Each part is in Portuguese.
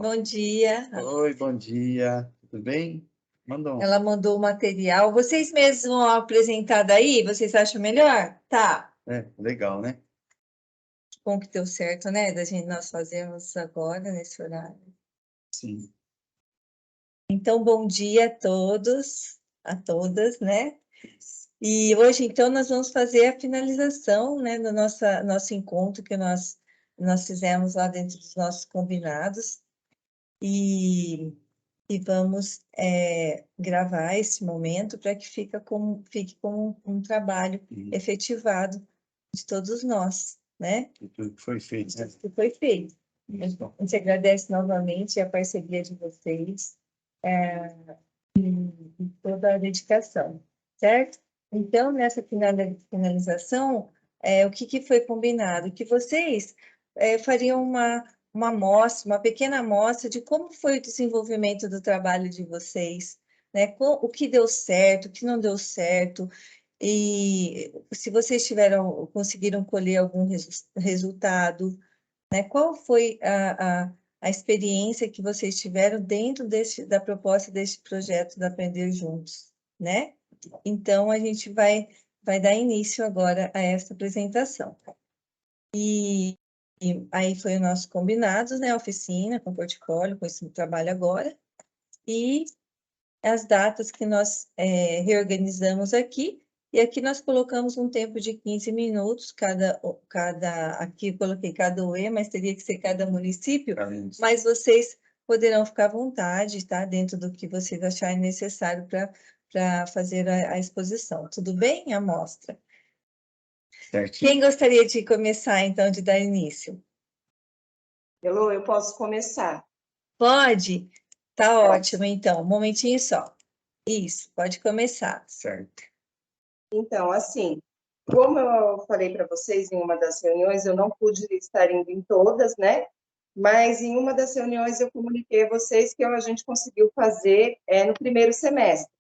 Bom dia. Oi, bom dia. Tudo bem? Ela mandou o material. Vocês mesmos vão apresentar daí? Vocês acham melhor? Tá. Legal, né? Bom que deu certo, né? Nós fazemos agora, nesse horário. Sim. Então, bom dia a todos, a todas, né? E hoje, então, nós vamos fazer a finalização, né, do nosso encontro que nós fizemos lá dentro dos nossos combinados. E vamos gravar esse momento para que fique como um trabalho efetivado de todos nós, né? De tudo que foi feito, né? De tudo que foi feito. A gente agradece novamente a parceria de vocês e toda a dedicação, certo? Então, nessa finalização, o que foi combinado? Que vocês fariam uma amostra, uma pequena amostra de como foi o desenvolvimento do trabalho de vocês, né? O que deu certo, o que não deu certo, e se vocês conseguiram colher algum resultado, né? Qual foi a experiência que vocês tiveram dentro da proposta deste projeto da Aprender Juntos, né? Então, a gente vai dar início agora a esta apresentação. E aí foi o nosso combinado, né? A oficina com portfólio, com esse trabalho agora. E as datas que nós reorganizamos aqui. E aqui nós colocamos um tempo de 15 minutos, aqui eu coloquei cada UE, mas teria que ser cada município, mas vocês poderão ficar à vontade, tá? Dentro do que vocês acharem necessário para fazer a exposição. Tudo bem? A mostra. Certinho. Quem gostaria de começar, então, de dar início? Elô, eu posso começar? Pode? Tá ótimo, então. Um momentinho só. Isso, pode começar. Certo. Então, assim, como eu falei para vocês em uma das reuniões, eu não pude estar indo em todas, né? Mas em uma das reuniões eu comuniquei a vocês que a gente conseguiu fazer no primeiro semestre.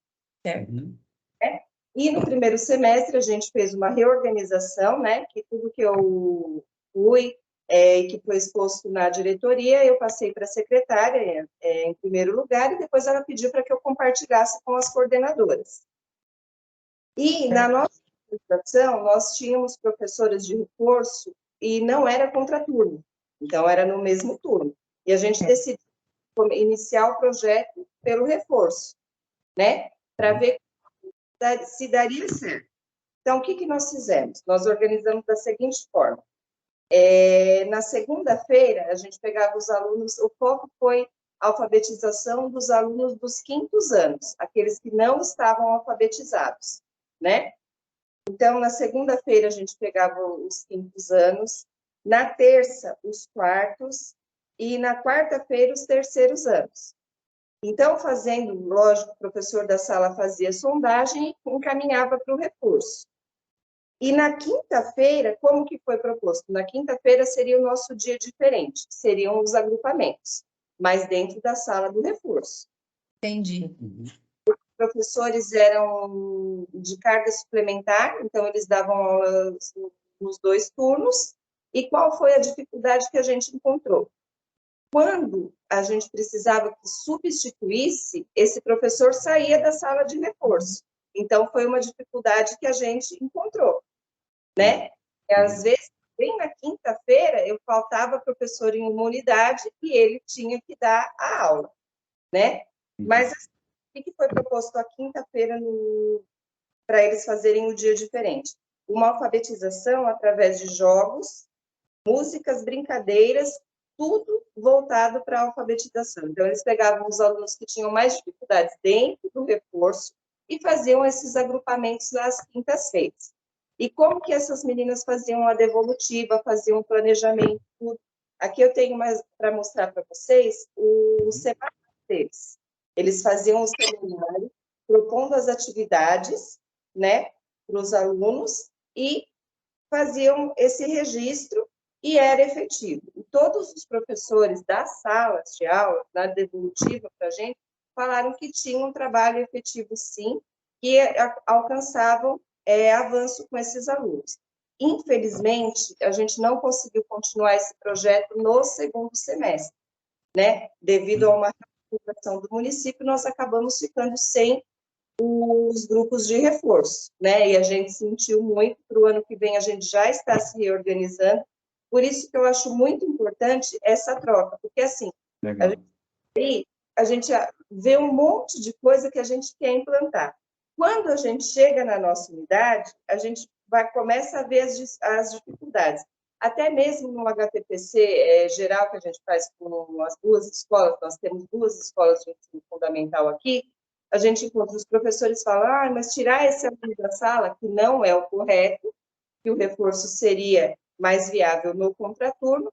Certo. Né? E no primeiro semestre a gente fez uma reorganização, né? Que tudo que eu fui e que foi exposto na diretoria, eu passei para a secretária em primeiro lugar, e depois ela pediu para que eu compartilhasse com as coordenadoras. E na nossa organização, nós tínhamos professores de reforço e não era contraturno, então era no mesmo turno. E a gente decidiu iniciar o projeto pelo reforço, né? Para ver se daria certo. Então, o que nós fizemos? Nós organizamos da seguinte forma. Na segunda-feira, a gente pegava os alunos, o foco foi a alfabetização dos alunos dos quintos anos, aqueles que não estavam alfabetizados, né? Então, na segunda-feira, a gente pegava os quintos anos, na terça, os quartos, e na quarta-feira, os terceiros anos. Então, fazendo, lógico, o professor da sala fazia sondagem e encaminhava para o reforço. E na quinta-feira, como que foi proposto? Na quinta-feira seria o nosso dia diferente, seriam os agrupamentos, mas dentro da sala do reforço. Entendi. Os professores eram de carga suplementar, então eles davam aulas nos 2 turnos. E qual foi a dificuldade que a gente encontrou? Quando a gente precisava que substituísse, esse professor saía da sala de reforço. Então, foi uma dificuldade que a gente encontrou, né? E, às vezes, bem na quinta-feira, eu faltava professor em uma unidade e ele tinha que dar a aula, né? Mas, assim, o que foi proposto a quinta-feira para eles fazerem um dia diferente? Uma alfabetização através de jogos, músicas, brincadeiras, tudo voltado para a alfabetização. Então, eles pegavam os alunos que tinham mais dificuldades dentro do reforço e faziam esses agrupamentos nas quintas-feiras. E como que essas meninas faziam a devolutiva, faziam o planejamento, tudo. Aqui eu tenho mais para mostrar para vocês o separador deles. Eles faziam o seminário, propondo as atividades, né, para os alunos, e faziam esse registro e era efetivo. E todos os professores das salas de aula, na devolutiva para a gente, falaram que tinham um trabalho efetivo, sim, que alcançavam avanço com esses alunos. Infelizmente, a gente não conseguiu continuar esse projeto no segundo semestre, né? Devido a uma reestruturação do município, nós acabamos ficando sem os grupos de reforço, né? E a gente sentiu muito, para o ano que vem a gente já está se reorganizando, por isso que eu acho muito importante essa troca, porque assim, a gente vê um monte de coisa que a gente quer implantar. Quando a gente chega na nossa unidade, a gente começa a ver as dificuldades. Até mesmo no HTPC geral, que a gente faz com as duas escolas, nós temos 2 escolas de ensino fundamental aqui, a gente encontra os professores falam, mas tirar esse aluno da sala, que não é o correto, que o reforço seria mais viável no contraturno,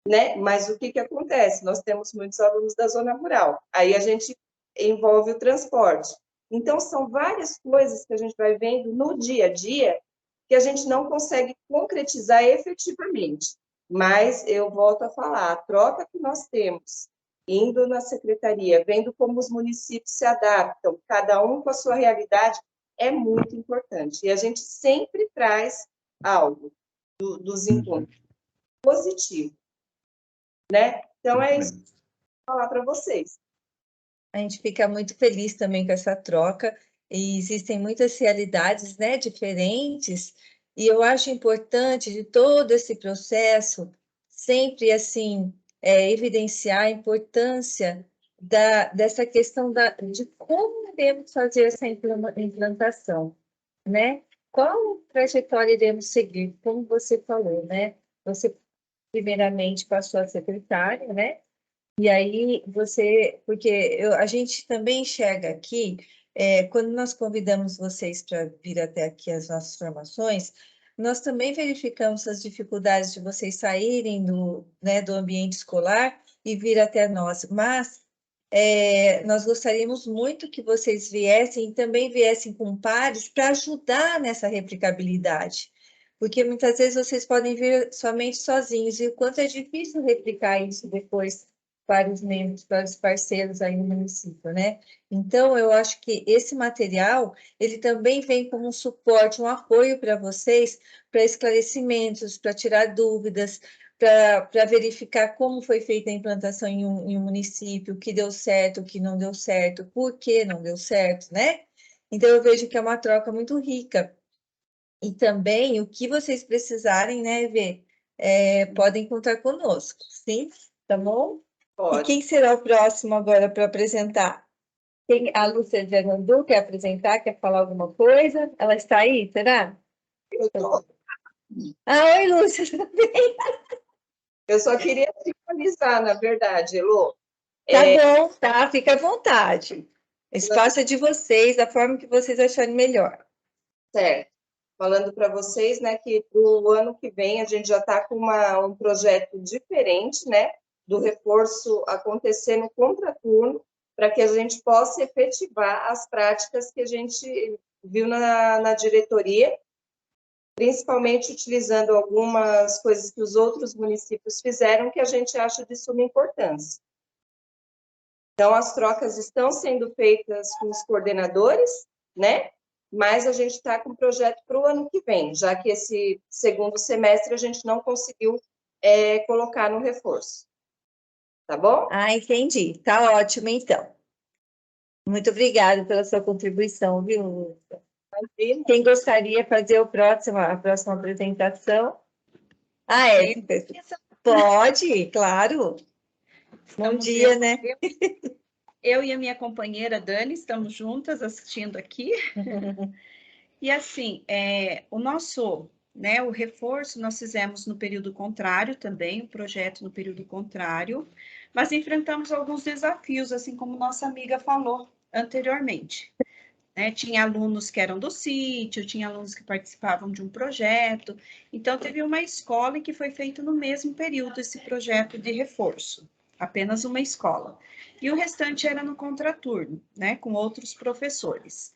né? Mas o que acontece? Nós temos muitos alunos da zona rural, aí a gente envolve o transporte. Então, são várias coisas que a gente vai vendo no dia a dia que a gente não consegue concretizar efetivamente. Mas eu volto a falar, a troca que nós temos, indo na secretaria, vendo como os municípios se adaptam, cada um com a sua realidade, é muito importante. E a gente sempre traz algo dos encontros positivo, né? Então, é isso que eu vou falar para vocês. A gente fica muito feliz também com essa troca, e existem muitas realidades, né, diferentes, e eu acho importante de todo esse processo sempre, assim, evidenciar a importância dessa questão de como devemos fazer essa implantação, né? Qual trajetória iremos seguir? Como você falou, né? Você, primeiramente, passou a secretária, né? E aí porque a gente também enxerga aqui, quando nós convidamos vocês para vir até aqui as nossas formações, nós também verificamos as dificuldades de vocês saírem né, do ambiente escolar e vir até nós, mas nós gostaríamos muito que vocês viessem e também viessem com pares para ajudar nessa replicabilidade. Porque muitas vezes vocês podem vir somente sozinhos, e o quanto é difícil replicar isso depois para os membros, para os parceiros aí no município, né? Então, eu acho que esse material, ele também vem como um suporte, um apoio para vocês, para esclarecimentos, para tirar dúvidas, para verificar como foi feita a implantação em um município, o que deu certo, o que não deu certo, por que não deu certo, né? Então, eu vejo que é uma troca muito rica. E também, o que vocês precisarem, né, Vê, podem contar conosco, sim? Tá bom? Pode. E quem será o próximo agora para apresentar? A Lúcia Fernandu quer apresentar, quer falar alguma coisa? Ela está aí, será? Eu tô. Oi, Lúcia, tudo bem? Eu só queria finalizar, na verdade, Elô. Tá bom, tá? Fica à vontade. O espaço é de vocês, da forma que vocês acharem melhor. Certo. Falando para vocês, né, que o ano que vem a gente já está com um projeto diferente, né, do reforço acontecer no contraturno, para que a gente possa efetivar as práticas que a gente viu na diretoria, principalmente utilizando algumas coisas que os outros municípios fizeram, que a gente acha de suma importância. Então, as trocas estão sendo feitas com os coordenadores, né? Mas a gente está com o projeto para o ano que vem, já que esse segundo semestre a gente não conseguiu colocar no reforço. Tá bom? Ah, entendi. Tá ótimo, então. Muito obrigada pela sua contribuição, viu, Lúcia? Quem gostaria de fazer a próxima apresentação? Ah, é. Pode, claro. Bom dia, né? Eu e a minha companheira Dani estamos juntas assistindo aqui. E assim, o nosso, né, o reforço nós fizemos no período contrário também, o projeto no período contrário, mas enfrentamos alguns desafios, assim como nossa amiga falou anteriormente. Né? Tinha alunos que eram do sítio, tinha alunos que participavam de um projeto, então teve uma escola em que foi feito no mesmo período esse projeto de reforço, apenas uma escola. E o restante era no contraturno, né, com outros professores.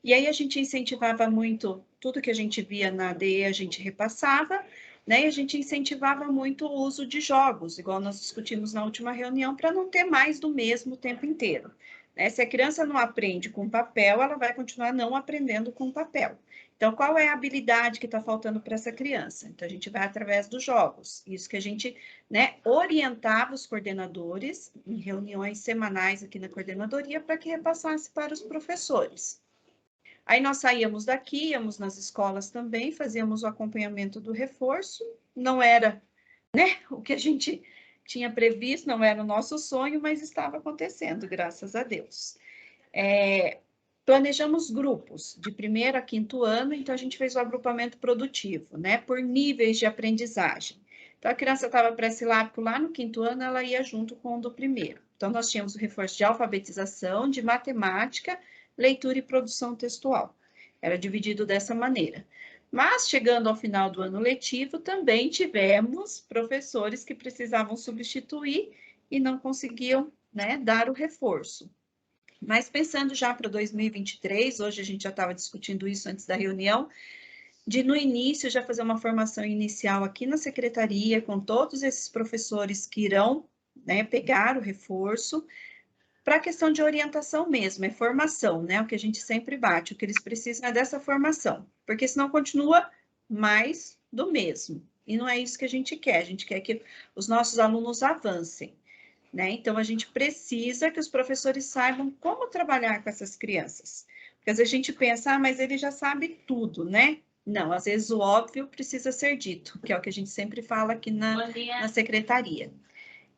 E aí a gente incentivava muito, tudo que a gente via na ADE a gente repassava, né, e a gente incentivava muito o uso de jogos, igual nós discutimos na última reunião, para não ter mais do mesmo o tempo inteiro. Né? Se a criança não aprende com papel, ela vai continuar não aprendendo com papel. Então, qual é a habilidade que está faltando para essa criança? Então, a gente vai através dos jogos. Isso que a gente, né, orientava os coordenadores em reuniões semanais aqui na coordenadoria para que repassasse para os professores. Aí nós saíamos daqui, íamos nas escolas também, fazíamos o acompanhamento do reforço. Não era, né, o que a gente tinha previsto, não era o nosso sonho, mas estava acontecendo, graças a Deus. Planejamos grupos de primeiro a quinto ano, então a gente fez o agrupamento produtivo, né, por níveis de aprendizagem. Então, a criança estava pré-silábico lá no quinto ano, ela ia junto com o do primeiro. Então, nós tínhamos o reforço de alfabetização, de matemática, leitura e produção textual. Era dividido dessa maneira. Mas, chegando ao final do ano letivo, também tivemos professores que precisavam substituir e não conseguiam, né, dar o reforço. Mas pensando já para 2023, hoje a gente já estava discutindo isso antes da reunião, de no início já fazer uma formação inicial aqui na secretaria, com todos esses professores que irão, né, pegar o reforço, para a questão de orientação mesmo, é formação, né, o que a gente sempre bate, o que eles precisam é dessa formação, porque senão continua mais do mesmo, e não é isso que a gente quer que os nossos alunos avancem. Né? Então, a gente precisa que os professores saibam como trabalhar com essas crianças. Porque às vezes a gente pensa, ah, mas ele já sabe tudo, né? Não, às vezes o óbvio precisa ser dito, que é o que a gente sempre fala aqui na secretaria.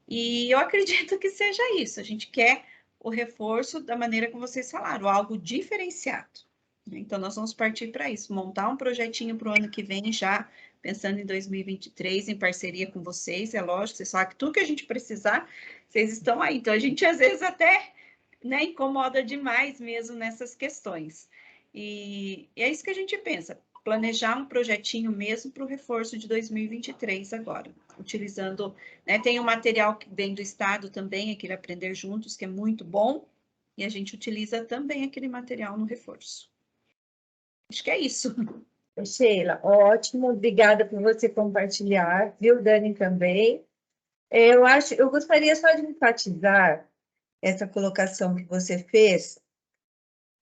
E eu acredito que seja isso, a gente quer o reforço da maneira como vocês falaram, algo diferenciado. Então, nós vamos partir para isso, montar um projetinho para o ano que vem já, pensando em 2023, em parceria com vocês, é lógico, vocês sabem que tudo que a gente precisar, vocês estão aí. Então, a gente às vezes até, né, incomoda demais mesmo nessas questões. E é isso que a gente pensa, planejar um projetinho mesmo para o reforço de 2023 agora, utilizando, né, tem um material que vem do Estado também, aquele Aprender Juntos, que é muito bom, e a gente utiliza também aquele material no reforço. Acho que é isso. Sheila, ótimo, obrigada por você compartilhar, viu, Dani, também. Eu gostaria só de enfatizar essa colocação que você fez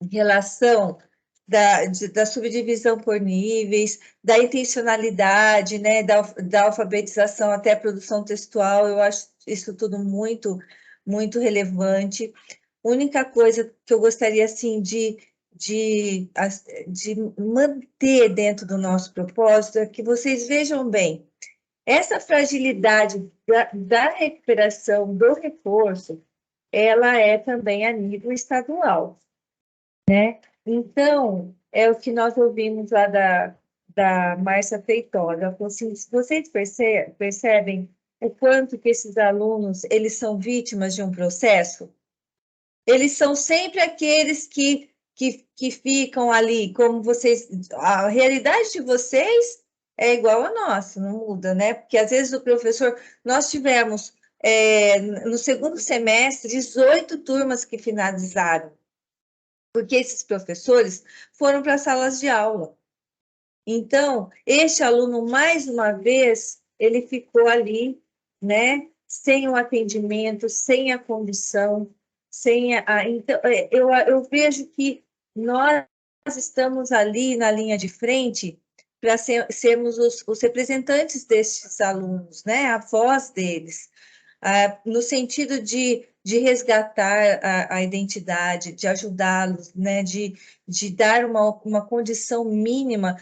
em relação da subdivisão por níveis, da intencionalidade, né, da alfabetização até a produção textual, eu acho isso tudo muito, muito relevante. Única coisa que eu gostaria, assim, de manter dentro do nosso propósito é que vocês vejam bem, essa fragilidade da recuperação do reforço, ela é também a nível estadual, né? Então, é o que nós ouvimos lá da Márcia Feitosa, ela falou assim, vocês percebem o quanto que esses alunos, eles são vítimas de um processo? Eles são sempre aqueles que ficam ali, como vocês, a realidade de vocês é igual a nossa, não muda, né? Porque às vezes o professor, nós tivemos no segundo semestre 18 turmas que finalizaram, porque esses professores foram para as salas de aula. Então, este aluno, mais uma vez, ele ficou ali, né? Sem o atendimento, sem a condição, então, eu vejo que nós estamos ali na linha de frente para sermos os representantes destes alunos, né? A voz deles, no sentido de resgatar a identidade, de ajudá-los, né? De dar uma condição mínima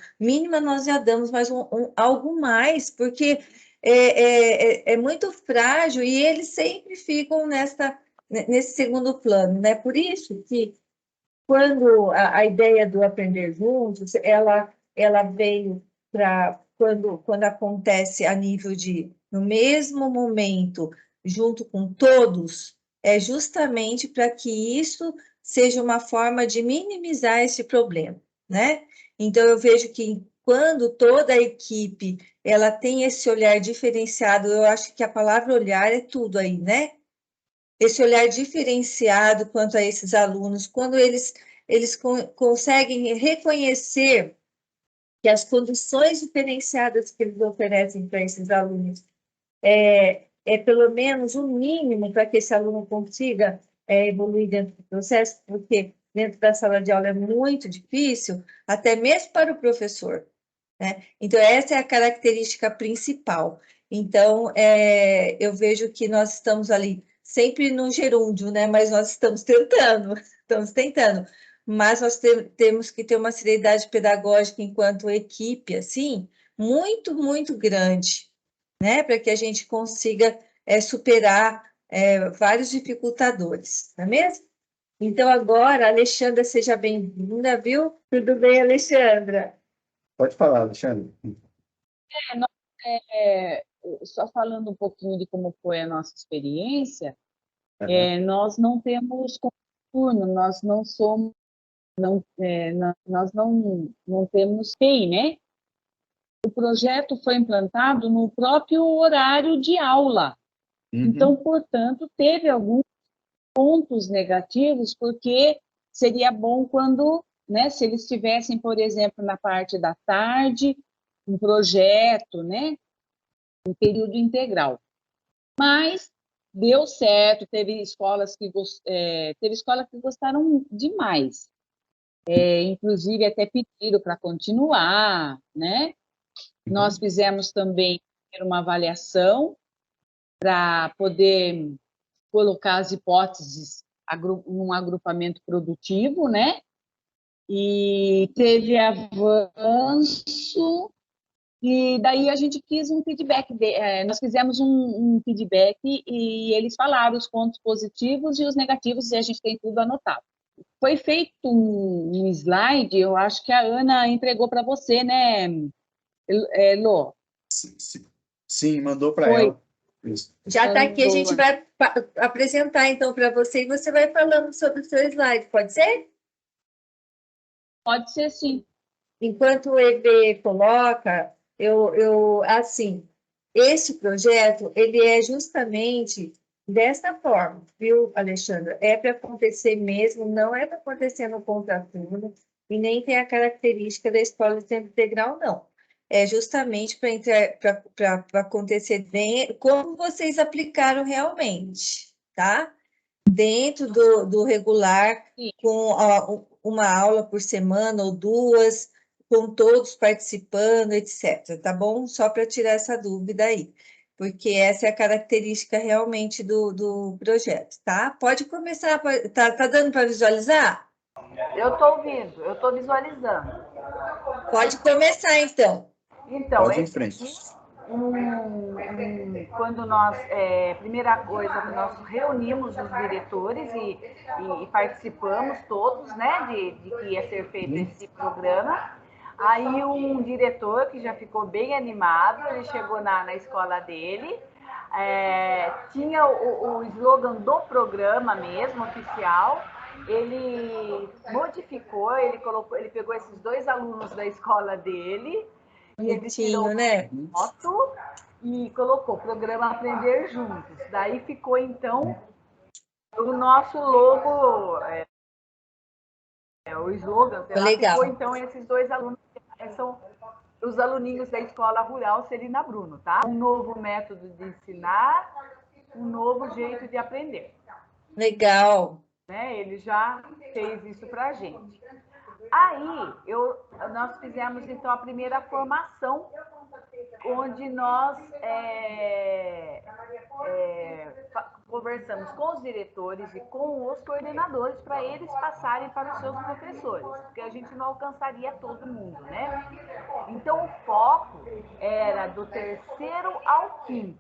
nós já damos, mas algo mais, porque é muito frágil e eles sempre ficam nesse segundo plano, né? Por isso que quando a ideia do Aprender Juntos, ela veio para quando acontece a nível no mesmo momento, junto com todos, é justamente para que isso seja uma forma de minimizar esse problema, né? Então, eu vejo que quando toda a equipe ela tem esse olhar diferenciado, eu acho que a palavra olhar é tudo aí, né? Esse olhar diferenciado quanto a esses alunos, quando eles conseguem reconhecer que as condições diferenciadas que eles oferecem para esses alunos é pelo menos o mínimo para que esse aluno consiga evoluir dentro do processo, porque dentro da sala de aula é muito difícil, até mesmo para o professor, né? Então, essa é a característica principal. Então, eu vejo que nós estamos ali sempre no gerúndio, né? Mas nós estamos tentando. Mas nós temos que ter uma seriedade pedagógica enquanto equipe, assim, muito, muito grande, né? Para que a gente consiga superar vários dificultadores, não é mesmo? Então, agora, Alexandra, seja bem-vinda, viu? Tudo bem, Alexandra? Pode falar, Alexandre. Só falando um pouquinho de como foi a nossa experiência, Uhum. nós não temos turno, nós não somos, nós não temos TI, né? O projeto foi implantado no próprio horário de aula. Então, portanto, teve alguns pontos negativos, porque seria bom quando, né, se eles tivessem, por exemplo, na parte da tarde, um projeto, né, um período integral. Mas deu certo, teve escolas que gostaram demais. Inclusive, até pediram para continuar, né? Nós fizemos também uma avaliação para poder colocar as hipóteses num agrupamento produtivo, né? E teve avanço, e daí a gente quis um feedback. Nós fizemos um feedback e eles falaram os pontos positivos e os negativos, e a gente tem tudo anotado. Foi feito um slide, eu acho que a Ana entregou para você, né, Lô? Sim, mandou para Foi. ela. Isso. Já está aqui, a gente vai apresentar então para você e você vai falando sobre o seu slide, pode ser? Pode ser, sim. Enquanto o EB coloca, assim, esse projeto, ele é justamente dessa forma, viu, Alexandra? É para acontecer mesmo, não é para acontecer no contraturno, e nem tem a característica da escola de tempo integral, não. É justamente para acontecer bem, como vocês aplicaram realmente, tá? Dentro do regular, com uma aula por semana ou duas, com todos participando, etc. Tá bom? Só para tirar essa dúvida aí, porque essa é a característica realmente do projeto, tá? Pode começar, tá dando para visualizar? Eu estou ouvindo, eu estou visualizando. Pode começar, então. Então, Pode ir em esse frente. aqui, quando nós, primeira coisa, nós reunimos os diretores e participamos todos, né, de que ia ser feito esse programa. Aí um diretor que já ficou bem animado, ele chegou na escola dele, tinha o slogan do programa mesmo, oficial. Ele modificou, ele pegou esses 2 alunos da escola dele, e ele tirou né? foto e colocou programa Aprender Juntos. Daí ficou, então, o nosso logo, o slogan, sei lá, Legal. ficou, então, esses 2 alunos, são os aluninhos da Escola Rural Celina Bruno, tá? Um novo método de ensinar, um novo jeito de aprender. Legal. Né? Ele já fez isso para a gente. Aí, nós fizemos, então, a primeira formação, onde nós conversamos com os diretores e com os coordenadores para eles passarem para os seus professores, porque a gente não alcançaria todo mundo, né? Então, o foco era do 3º ao 5º,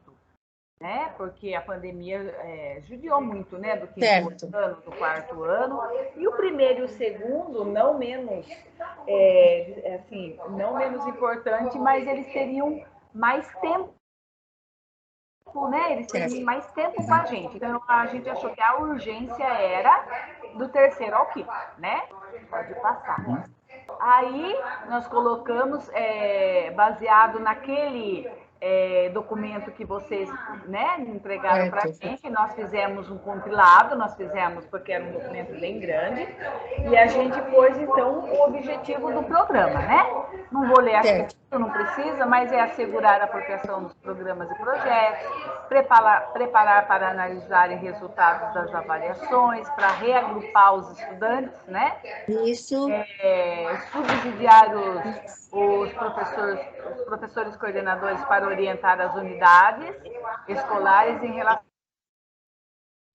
né? Porque a pandemia judiou muito, né? Do 5º ano, do 4º ano. E o 1º e o 2º, não menos, não menos importante, mas eles teriam mais tempo, né? Eles teriam mais tempo com a gente. Então, a gente achou que a urgência era do 3º ao 5º, né? Pode passar. Aí, nós colocamos, baseado naquele documento que vocês, né, entregaram para a Certo. gente. Nós fizemos um compilado, porque era um documento bem grande, e a gente pôs, então, o objetivo do programa, né? Não vou ler aqui, Certo. não precisa, mas é assegurar a apropriação dos programas e projetos, preparar para analisarem resultados das avaliações, para reagrupar os estudantes, né? Isso. Subsidiar os professores coordenadores para orientar as unidades escolares em relação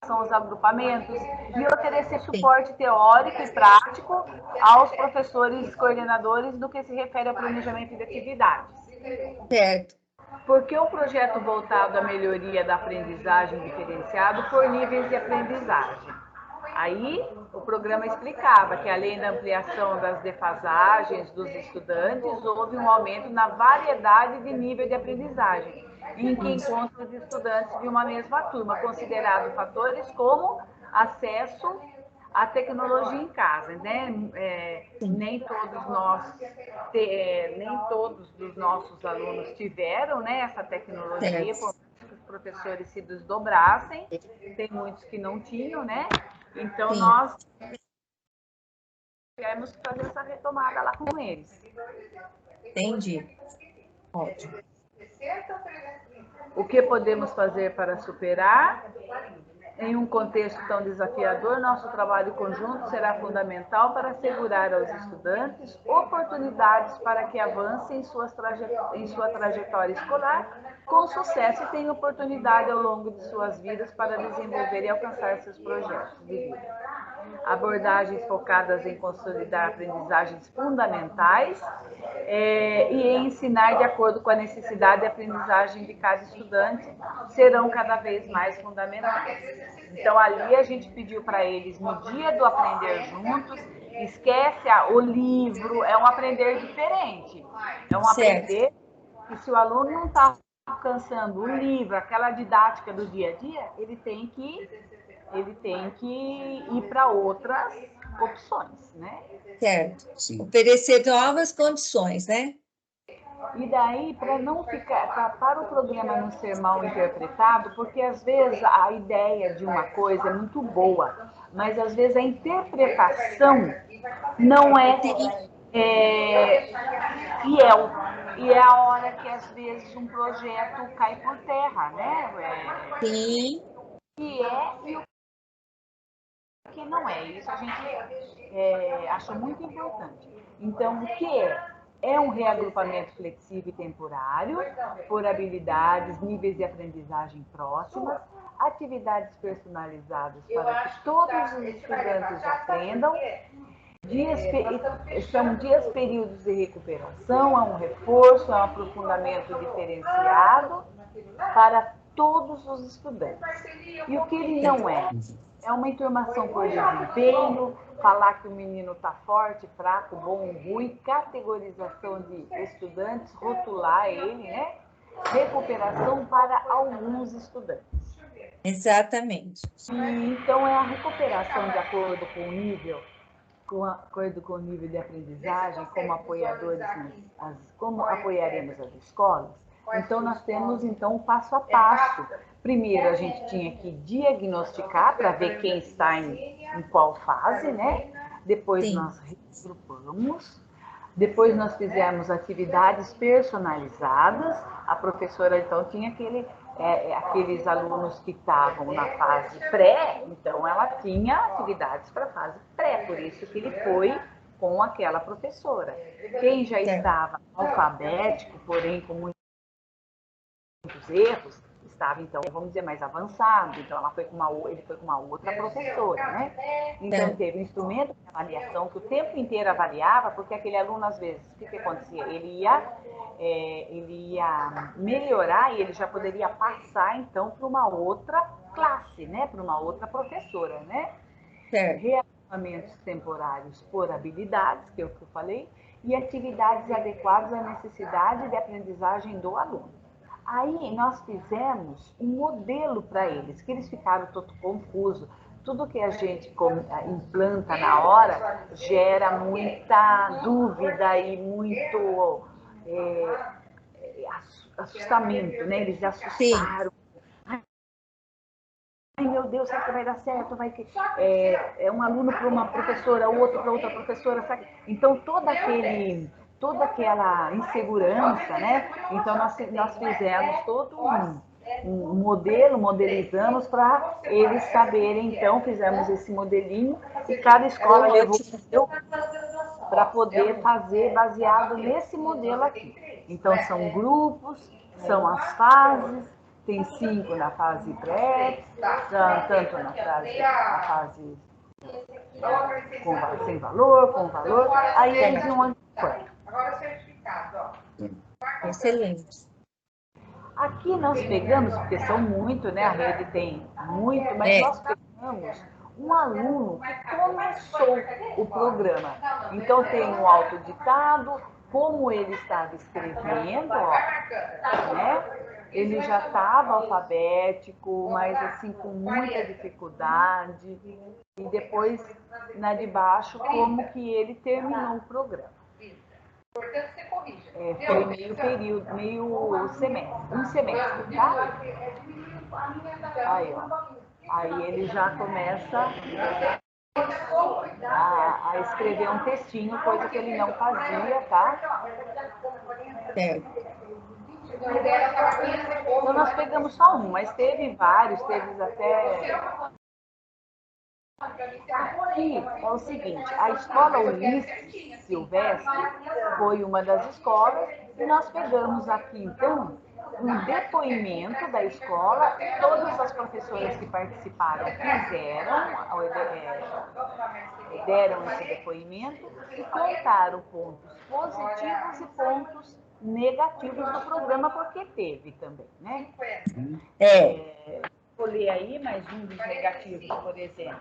aos agrupamentos e oferecer suporte teórico e prático aos professores coordenadores no que se refere ao planejamento de atividades. Certo. Porque o projeto voltado à melhoria da aprendizagem diferenciado por níveis de aprendizagem. Aí, o programa explicava que, além da ampliação das defasagens dos estudantes, houve um aumento na variedade de nível de aprendizagem, em que encontram os estudantes de uma mesma turma, considerando fatores como acesso à tecnologia em casa, né? Nem todos dos nossos alunos tiveram, né, essa tecnologia, por mais que os professores se desdobrassem, tem muitos que não tinham, né? Então, Sim. nós tivemos que fazer essa retomada lá com eles. Entendi. Ótimo. O que podemos fazer para superar? Em um contexto tão desafiador, nosso trabalho conjunto será fundamental para assegurar aos estudantes oportunidades para que avancem em sua trajetória escolar com sucesso e tenham oportunidade ao longo de suas vidas para desenvolver e alcançar seus projetos de vida. Abordagens focadas em consolidar aprendizagens fundamentais e em ensinar de acordo com a necessidade de aprendizagem de cada estudante serão cada vez mais fundamentais. Então, ali a gente pediu para eles, no dia do aprender juntos, esquece o livro, é um aprender diferente. É um aprender que, se o aluno não está alcançando o livro, aquela didática do dia a dia, ele tem que ir para outras opções, né? Certo. Sim. Oferecer novas condições, né? E daí, para o programa não ser mal interpretado, porque às vezes a ideia de uma coisa é muito boa, mas às vezes a interpretação não é fiel. E é a hora que às vezes um projeto cai por terra, né? Sim. E o que não é. Isso a gente acha muito importante. Então, o que é? É um reagrupamento flexível e temporário, por habilidades, níveis de aprendizagem próximas, atividades personalizadas para que todos os estudantes aprendam, são dias, períodos de recuperação, é um reforço, é um aprofundamento diferenciado para todos os estudantes. E o que ele não é? É uma enturmação por desempenho, falar que o menino está forte, fraco, bom, ruim, categorização de estudantes, rotular ele, né? Recuperação para alguns estudantes. Exatamente. Então, é a recuperação de acordo com o nível, de aprendizagem, como apoiaremos as escolas. Então, nós temos um passo a passo. Primeiro, a gente tinha que diagnosticar para ver quem está em qual fase, né? Depois, nós regrupamos. Depois, nós fizemos atividades personalizadas. A professora, então, tinha aqueles alunos que estavam na fase pré, então ela tinha atividades para a fase pré, por isso que ele foi com aquela professora. Quem já estava alfabético, porém com muitos erros, estava, então, vamos dizer, mais avançado, então ele foi com uma outra professora, né? Então, teve um instrumento de avaliação que o tempo inteiro avaliava, porque aquele aluno, às vezes, o que acontecia? Ele ia melhorar e ele já poderia passar, então, para uma outra classe, né? Para uma outra professora, né? Reagrupamentos temporários por habilidades, que é o que eu falei, e atividades adequadas à necessidade de aprendizagem do aluno. Aí nós fizemos um modelo para eles, que eles ficaram todo confusos. Tudo que a gente implanta na hora gera muita dúvida e muito assustamento, né? Eles se assustaram. Ai, meu Deus, será que vai dar certo? Vai que é um aluno para uma professora, o outro para outra professora, sabe? Então toda aquela insegurança, né? Então nós fizemos todo um modelo, modelizamos para eles saberem. Então fizemos esse modelinho e cada escola levou para poder fazer baseado nesse modelo aqui. Então são grupos, são as fases. Tem 5 na fase pré, tanto na fase sem valor, com valor, aí eles iam quanto. Agora certificado, ó. Excelente. Aqui nós pegamos, porque são muito, né? A rede tem muito, mas nós pegamos um aluno que começou o programa. Então tem um autoditado, como ele estava escrevendo, ó, né? Ele já estava alfabético, mas assim com muita dificuldade. E depois, na de baixo, como que ele terminou o programa. Foi meio período, meio semestre, um semestre, tá? Aí, ó. Aí ele já começa a escrever um textinho, coisa que ele não fazia, tá? Então nós pegamos só um, mas teve vários, teve até... Aqui é o seguinte, a escola Ulisses Silvestre foi uma das escolas e nós pegamos aqui, então, um depoimento da escola, todas as professoras que participaram deram esse depoimento e contaram pontos positivos e pontos negativos do programa, porque teve também, né? Vou ler aí mais um dos negativos, por exemplo.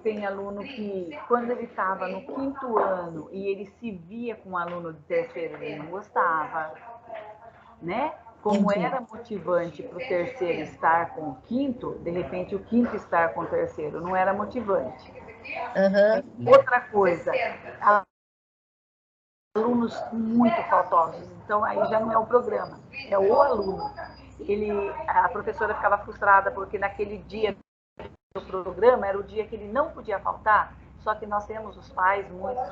Tem aluno que, quando ele estava no 5º ano e ele se via com um aluno de 3º, ele não gostava, né? Como era motivante para o 3º estar com o 5º, de repente o 5º estar com o 3º não era motivante. Outra coisa, alunos muito faltosos, então aí já não é o programa, é o aluno. A professora ficava frustrada porque naquele dia do programa era o dia que ele não podia faltar, só que nós temos os pais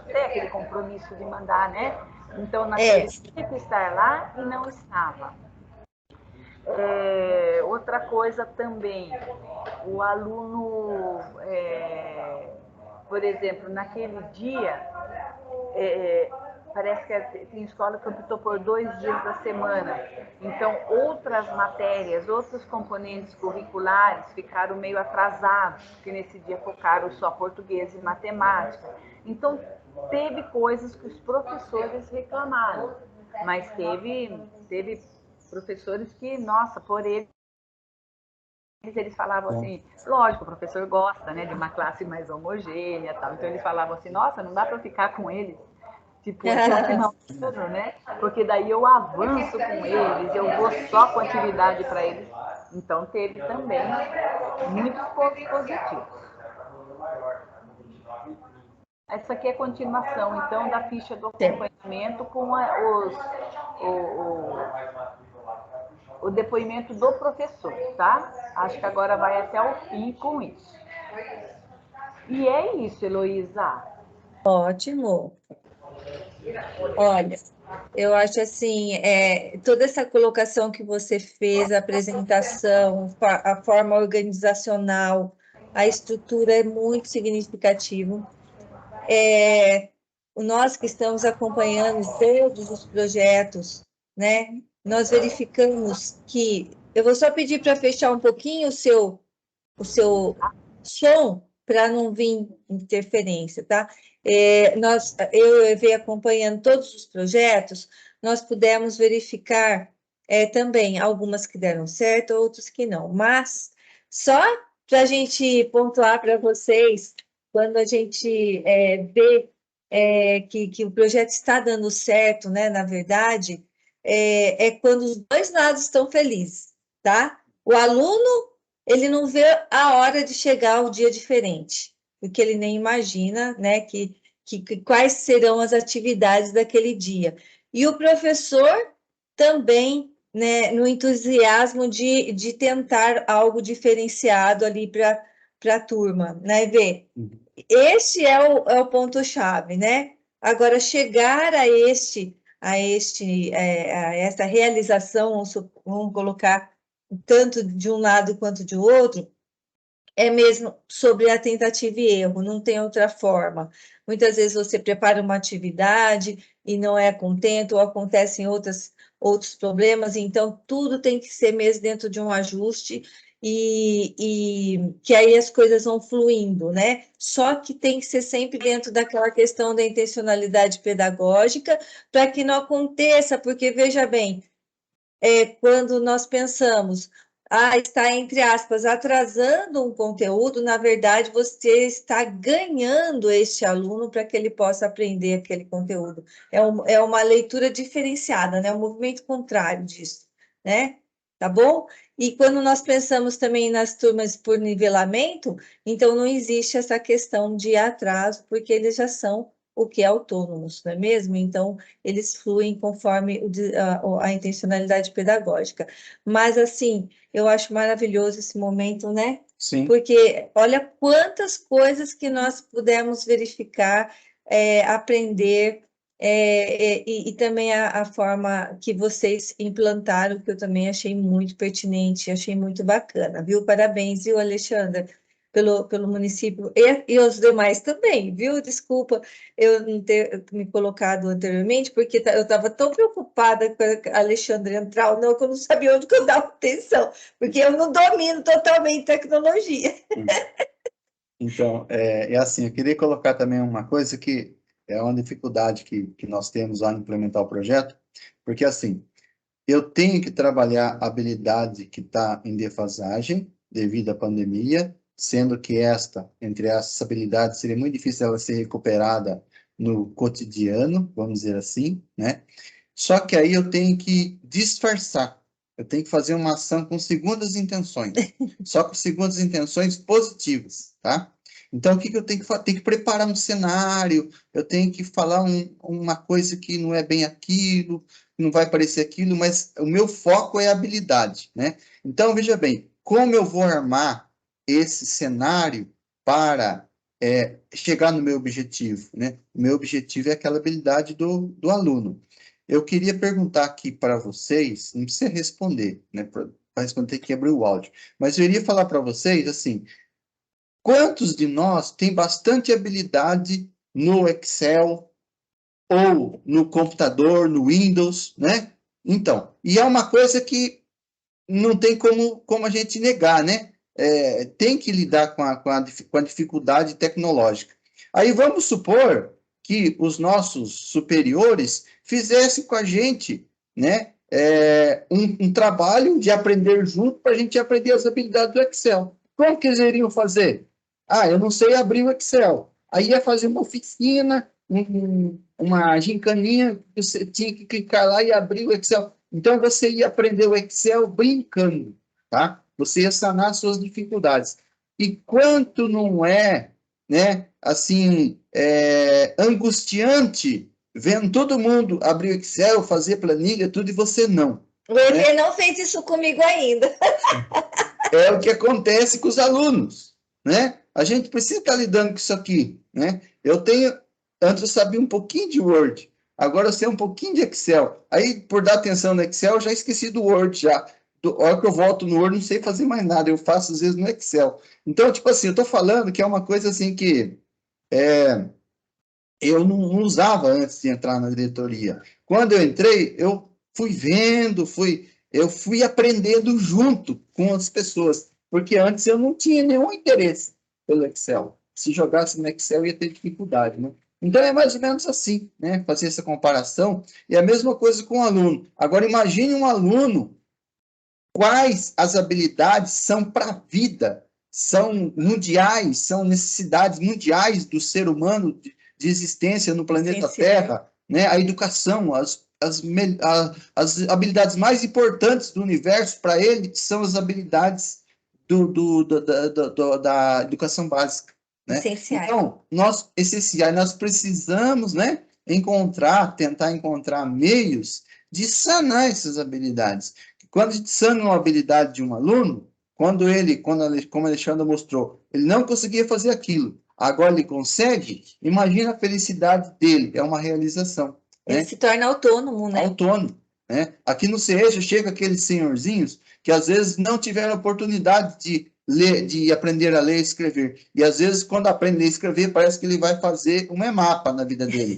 tem aquele compromisso de mandar, né? Então naquele tinha que estar lá e não estava. Outra coisa também, o aluno, por exemplo, naquele dia, parece que tem escola que optou por 2 dias da semana. Então, outras matérias, outros componentes curriculares ficaram meio atrasados, porque nesse dia focaram só português e matemática. Então, teve coisas que os professores reclamaram, mas teve professores que, nossa, por eles falavam assim, lógico, o professor gosta, né, de uma classe mais homogênea, tal. Então eles falavam assim, nossa, não dá para ficar com eles, tipo, até o final do ano, né? Porque daí eu avanço com eles, eu vou só com atividade para eles. Então teve também muitos pontos positivos. Essa aqui é a continuação, então, da ficha do acompanhamento com o depoimento do professor, tá? Acho que agora vai até o fim com isso. E é isso, Heloísa. Ótimo. Olha, eu acho assim, toda essa colocação que você fez, a apresentação, a forma organizacional, a estrutura é muito significativo. Nós que estamos acompanhando todos os projetos, né? Nós verificamos que... Eu vou só pedir para fechar um pouquinho o seu som, para não vir interferência, tá? Eu venho acompanhando todos os projetos, nós pudemos verificar também algumas que deram certo, outros que não, mas só para a gente pontuar para vocês, quando a gente vê que o projeto está dando certo, né, na verdade, quando os dois lados estão felizes, tá? O aluno, ele não vê a hora de chegar ao dia diferente, porque ele nem imagina, né, quais serão as atividades daquele dia. e o professor também, né, no entusiasmo de tentar algo diferenciado ali para a turma, né, Vê? Este é o ponto-chave, né? Agora, chegar a essa realização, vamos colocar tanto de um lado quanto de outro, é mesmo sobre a tentativa e erro, não tem outra forma. Muitas vezes você prepara uma atividade e não é contento, ou acontecem outros problemas, então tudo tem que ser mesmo dentro de um ajuste e que aí as coisas vão fluindo, né? Só que tem que ser sempre dentro daquela questão da intencionalidade pedagógica para que não aconteça, porque veja bem, quando nós pensamos, está, entre aspas, atrasando um conteúdo, na verdade, você está ganhando este aluno para que ele possa aprender aquele conteúdo. É uma leitura diferenciada, né? Um movimento contrário disso, né? Tá bom? E quando nós pensamos também nas turmas por nivelamento, então não existe essa questão de atraso, porque eles já são o que é autônomos, não é mesmo? Então, eles fluem conforme a intencionalidade pedagógica. Mas, assim, eu acho maravilhoso esse momento, né? Sim. Porque olha quantas coisas que nós pudemos verificar, aprender, e também a forma que vocês implantaram, que eu também achei muito pertinente, achei muito bacana, viu? Parabéns, viu, Alexandra? Pelo município e os demais também, viu? Desculpa eu não ter me colocado anteriormente, porque eu estava tão preocupada com a Alexandre entrar ou não, que eu não sabia onde que eu dava atenção, porque eu não domino totalmente tecnologia. Então, é assim, eu queria colocar também uma coisa que é uma dificuldade que nós temos ao implementar o projeto, porque assim, eu tenho que trabalhar a habilidade que está em defasagem devido à pandemia, sendo que entre essas habilidades, seria muito difícil ela ser recuperada no cotidiano, vamos dizer assim, né? Só que aí eu tenho que disfarçar, eu tenho que fazer uma ação com segundas intenções, só com segundas intenções positivas, tá? Então, o que eu tenho que fazer? Tenho que preparar um cenário, eu tenho que falar uma coisa que não é bem aquilo, não vai parecer aquilo, mas o meu foco é a habilidade, né? Então, veja bem, como eu vou armar esse cenário para chegar no meu objetivo, né? O meu objetivo é aquela habilidade do aluno. Eu queria perguntar aqui para vocês, não precisa responder, né? Para responder tem que abrir o áudio, mas eu iria falar para vocês, assim, quantos de nós tem bastante habilidade no Excel, ou no computador, no Windows, né? Então, e é uma coisa que não tem como a gente negar, né? Tem que lidar com a dificuldade tecnológica. Aí vamos supor que os nossos superiores fizessem com a gente, né? Um trabalho de aprender junto para a gente aprender as habilidades do Excel. Como que eles iriam fazer? Eu não sei abrir o Excel. Aí ia fazer uma oficina, uma gincaninha, você tinha que clicar lá e abrir o Excel. Então, você ia aprender o Excel brincando, tá? Você ia sanar suas dificuldades. E quanto não é, né, assim, angustiante vendo todo mundo abrir o Excel, fazer planilha, tudo, e você não. O Evê não fez isso comigo ainda. É o que acontece com os alunos, né? A gente precisa estar lidando com isso aqui, né? Antes eu sabia um pouquinho de Word, agora eu sei um pouquinho de Excel. Aí, por dar atenção no Excel, eu já esqueci do Word, já. A hora que eu volto no Word, não sei fazer mais nada, eu faço às vezes no Excel. Então, tipo assim, eu estou falando que é uma coisa assim que eu não usava antes de entrar na diretoria. Quando eu entrei, eu fui vendo, eu fui aprendendo junto com as pessoas, porque antes eu não tinha nenhum interesse pelo Excel. Se jogasse no Excel, eu ia ter dificuldade, né? Então, é mais ou menos assim, né? Fazer essa comparação. E a mesma coisa com o aluno. Agora, imagine um aluno, quais as habilidades são para a vida, são mundiais, são necessidades mundiais do ser humano de existência no planeta Terra, né? A educação, as habilidades mais importantes do universo para ele são as habilidades da educação básica, né? Essenciais. Então, essenciais, nós precisamos, né, tentar encontrar meios de sanar essas habilidades. Quando a gente sana uma habilidade de um aluno, como a Alexandra mostrou, ele não conseguia fazer aquilo, agora ele consegue, imagina a felicidade dele, é uma realização. Ele Né? se torna autônomo, né? Autônomo. Né? Aqui no CEJA chega aqueles senhorzinhos que às vezes não tiveram oportunidade de ler, de aprender a ler e escrever. E às vezes, quando aprende a ler e escrever, parece que ele vai fazer um mapa na vida dele,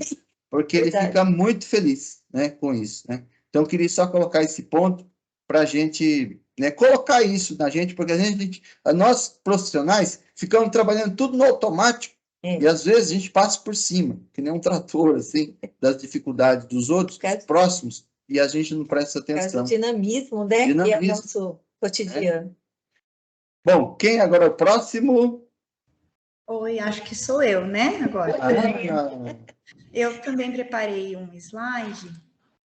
porque ele fica muito feliz, né, com isso. Né? Então, eu queria só colocar esse ponto para a gente, né, colocar isso na gente, porque nós profissionais ficamos trabalhando tudo no automático. E às vezes a gente passa por cima, que nem um trator, assim, das dificuldades dos outros, próximos, e a gente não presta atenção. O dinamismo, né? Que é o nosso cotidiano. Bom, quem agora é o próximo? Oi, acho que sou eu, né? Agora. Eu também preparei um slide.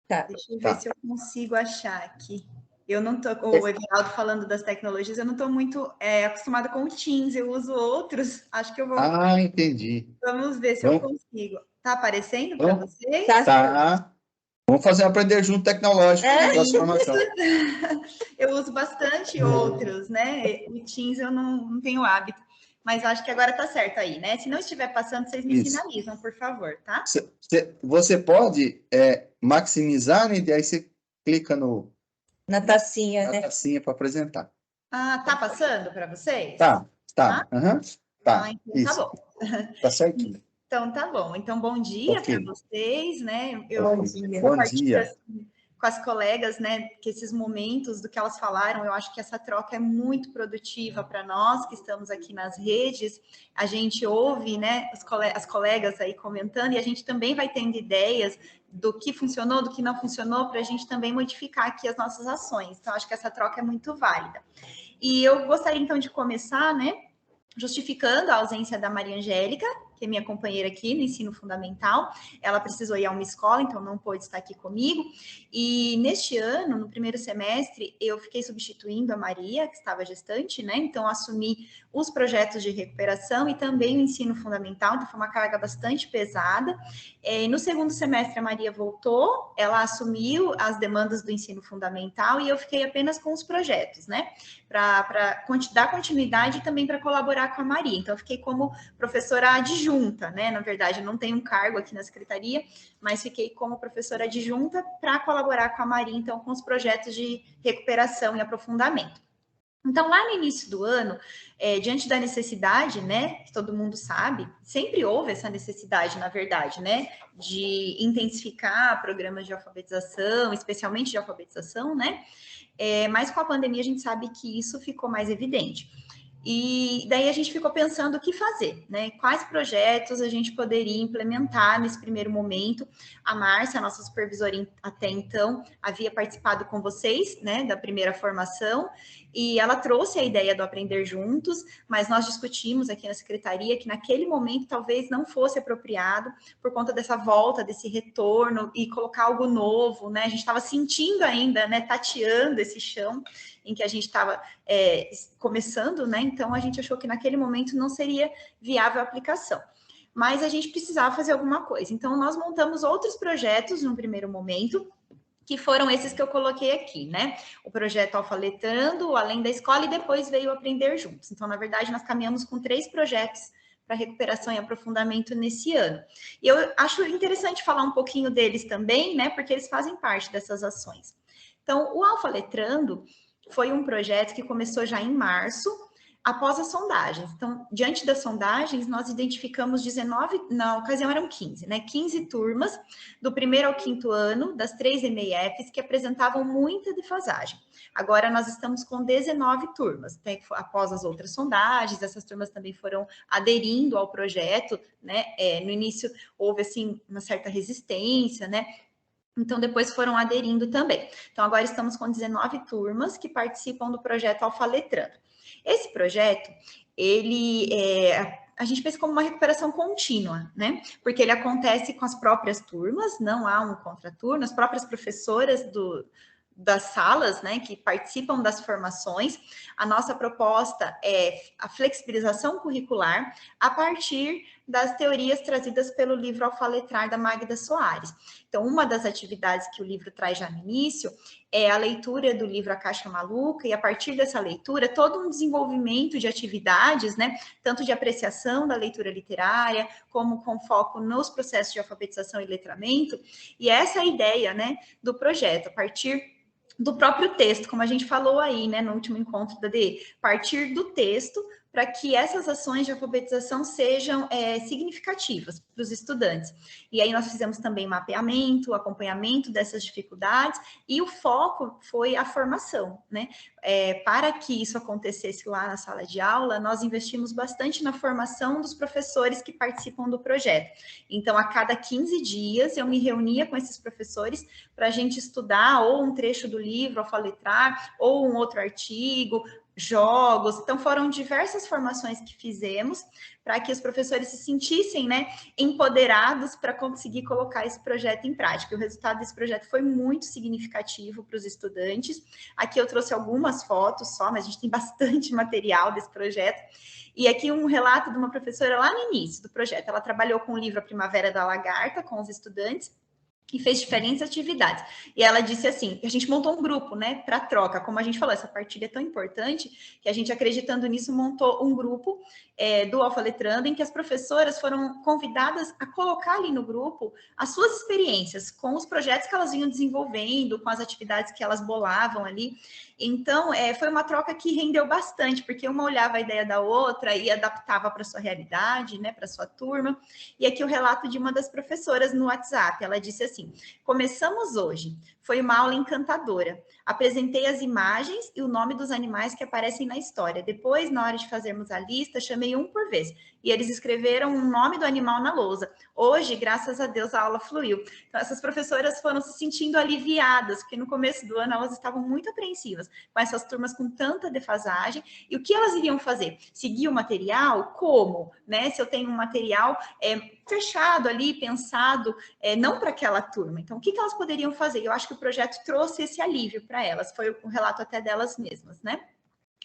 Tá. Deixa eu ver se eu consigo achar aqui. Eu não tô, o Everaldo falando das tecnologias, eu não estou muito acostumada com o Teams, eu uso outros, acho que eu vou... Ah, entendi. Vamos ver se eu consigo. Tá aparecendo para vocês? Tá. Vamos fazer um aprender junto tecnológico na nossa formação. Eu uso bastante outros, né? O Teams eu não tenho hábito, mas acho que agora tá certo aí, né? Se não estiver passando, vocês me sinalizam, por favor, tá? Você pode maximizar, né? E aí você clica na tacinha, na tacinha para apresentar. Ah, tá passando para vocês? Tá. Uhum. Tá. Então tá bom. Tá certinho. Então tá bom. Então bom dia para vocês, né? Bom dia. Assim, com as colegas, né, que esses momentos do que elas falaram, eu acho que essa troca é muito produtiva para nós que estamos aqui nas redes. A gente ouve, né, as colegas aí comentando e a gente também vai tendo ideias do que funcionou, do que não funcionou, para a gente também modificar aqui as nossas ações. Então, acho que essa troca é muito válida. E eu gostaria, então, de começar, né, justificando a ausência da Maria Angélica, que é minha companheira aqui no ensino fundamental. Ela precisou ir a uma escola, então não pôde estar aqui comigo. E neste ano, no primeiro semestre, eu fiquei substituindo a Maria, que estava gestante, né? Então, assumi os projetos de recuperação e também o ensino fundamental, então foi uma carga bastante pesada. No segundo semestre, a Maria voltou, ela assumiu as demandas do ensino fundamental e eu fiquei apenas com os projetos, né? Para dar continuidade e também para colaborar com a Maria. Então, eu fiquei como professora adjunta, né? Na verdade, eu não tenho um cargo aqui na secretaria, mas fiquei como professora adjunta para colaborar com a Maria, então, com os projetos de recuperação e aprofundamento. Então, lá no início do ano, diante da necessidade, né, que todo mundo sabe, sempre houve essa necessidade, na verdade, né, de intensificar programas de alfabetização, especialmente de alfabetização, né, mas com a pandemia a gente sabe que isso ficou mais evidente. E daí a gente ficou pensando o que fazer, né? Quais projetos a gente poderia implementar nesse primeiro momento. A Márcia, a nossa supervisora até então, havia participado com vocês, né, da primeira formação, e ela trouxe a ideia do Aprender Juntos, mas nós discutimos aqui na secretaria que naquele momento talvez não fosse apropriado por conta dessa volta, desse retorno e colocar algo novo, né? A gente estava sentindo ainda, né, tateando esse chão em que a gente estava começando, né? Então, a gente achou que naquele momento não seria viável a aplicação. Mas a gente precisava fazer alguma coisa. Então, nós montamos outros projetos no primeiro momento, que foram esses que eu coloquei aqui, né? O projeto Alfaletrando, Além da Escola, e depois veio Aprender Juntos. Então, na verdade, nós caminhamos com 3 projetos para recuperação e aprofundamento nesse ano. E eu acho interessante falar um pouquinho deles também, né? Porque eles fazem parte dessas ações. Então, o Alfaletrando foi um projeto que começou já em março, após as sondagens. Então, diante das sondagens, nós identificamos 19, na ocasião eram 15, né? 15 turmas, do primeiro ao quinto ano, das 3 EMEIFs, que apresentavam muita defasagem. Agora, nós estamos com 19 turmas, né? Após as outras sondagens, essas turmas também foram aderindo ao projeto, né? No início, houve, assim, uma certa resistência, né? Então, depois foram aderindo também. Então, agora estamos com 19 turmas que participam do projeto Alfaletrando. Esse projeto, a gente pensa como uma recuperação contínua, né? Porque ele acontece com as próprias turmas, não há um contraturno, as próprias professoras das salas, né, que participam das formações. A nossa proposta é a flexibilização curricular a partir das teorias trazidas pelo livro Alfaletrar, da Magda Soares. Então, uma das atividades que o livro traz já no início é a leitura do livro A Caixa Maluca, e a partir dessa leitura, todo um desenvolvimento de atividades, né, tanto de apreciação da leitura literária, como com foco nos processos de alfabetização e letramento, e essa é a ideia, né, do projeto, a partir do próprio texto, como a gente falou aí, né, no último encontro da DE, partir do texto, para que essas ações de alfabetização sejam significativas para os estudantes. E aí nós fizemos também mapeamento, acompanhamento dessas dificuldades, e o foco foi a formação, né? Para que isso acontecesse lá na sala de aula, nós investimos bastante na formação dos professores que participam do projeto. Então, a cada 15 dias, eu me reunia com esses professores para a gente estudar ou um trecho do livro, Alfaletrar, ou um outro artigo, jogos. Então, foram diversas formações que fizemos para que os professores se sentissem, né, empoderados para conseguir colocar esse projeto em prática. O resultado desse projeto foi muito significativo para os estudantes. Aqui eu trouxe algumas fotos só, mas a gente tem bastante material desse projeto. E aqui um relato de uma professora lá no início do projeto. Ela trabalhou com o livro A Primavera da Lagarta com os estudantes e fez diferentes atividades. E ela disse assim, a gente montou um grupo, né, para troca. Como a gente falou, essa partilha é tão importante que a gente, acreditando nisso, montou um grupo do Alfaletrando, em que as professoras foram convidadas a colocar ali no grupo as suas experiências com os projetos que elas vinham desenvolvendo, com as atividades que elas bolavam ali. Então, foi uma troca que rendeu bastante, porque uma olhava a ideia da outra e adaptava para a sua realidade, né, para a sua turma. E aqui o relato de uma das professoras no WhatsApp, ela disse assim, começamos hoje, foi uma aula encantadora. Apresentei as imagens e o nome dos animais que aparecem na história. Depois, na hora de fazermos a lista, chamei um por vez. E eles escreveram o nome do animal na lousa. Hoje, graças a Deus, a aula fluiu. Então, essas professoras foram se sentindo aliviadas, porque no começo do ano elas estavam muito apreensivas com essas turmas com tanta defasagem. E o que elas iriam fazer? Seguir o material? Como? Né? Se eu tenho um material fechado ali, pensado, não para aquela turma. Então, o que elas poderiam fazer? Eu acho que o projeto trouxe esse alívio para elas. Foi um relato até delas mesmas, né?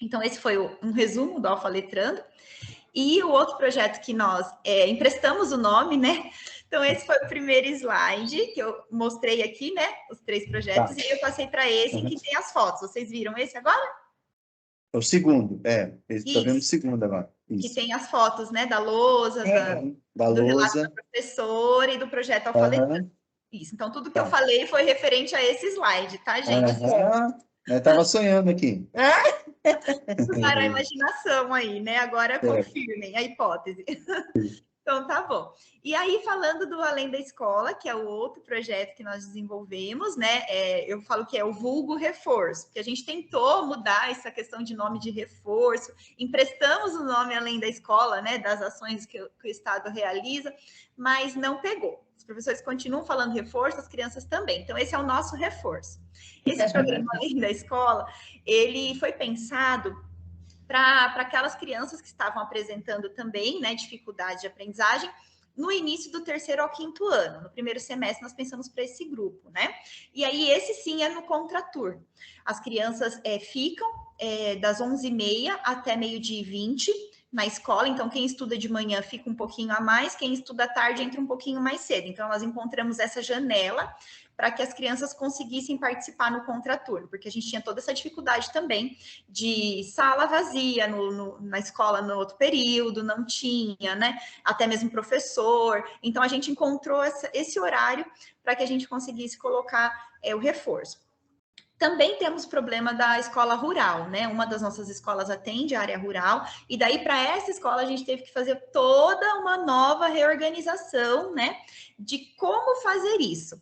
Então, esse foi um resumo do Alfaletrando. E o outro projeto que nós emprestamos o nome, né? Então, esse foi o primeiro slide que eu mostrei aqui, né? Os 3 projetos. Tá. E eu passei para esse, que tem as fotos. Vocês viram esse agora? O segundo, está vendo o segundo agora. Isso. Que tem as fotos, né? Da lousa, da do lousa, relato da professora e do projeto Alfaletrando. Isso. Então, tudo que eu falei foi referente a esse slide, tá, gente? Eu estava sonhando aqui. Usaram a imaginação aí, né? Agora confirmem a hipótese. Então, tá bom. E aí, falando do Além da Escola, que é o outro projeto que nós desenvolvemos, né? Eu falo que é o vulgo reforço, porque a gente tentou mudar essa questão de nome de reforço, emprestamos o nome Além da Escola, né? Das ações que o Estado realiza, mas não pegou. Os professores continuam falando reforço, as crianças também. Então, esse é o nosso reforço. Esse programa Além da Escola, ele foi pensado para aquelas crianças que estavam apresentando também, né, dificuldade de aprendizagem no início do 3º ao 5º ano. No primeiro semestre, nós pensamos para esse grupo, né? E aí, esse sim é no contraturno. As crianças ficam das 11h30 até meio-dia e 20 na escola, então quem estuda de manhã fica um pouquinho a mais, quem estuda à tarde entra um pouquinho mais cedo. Então, nós encontramos essa janela para que as crianças conseguissem participar no contraturno, porque a gente tinha toda essa dificuldade também de sala vazia na escola no outro período, não tinha, né? Até mesmo professor. Então, a gente encontrou esse horário para que a gente conseguisse colocar o reforço. Também temos problema da escola rural, né? Uma das nossas escolas atende a área rural, e daí para essa escola a gente teve que fazer toda uma nova reorganização, né? De como fazer isso.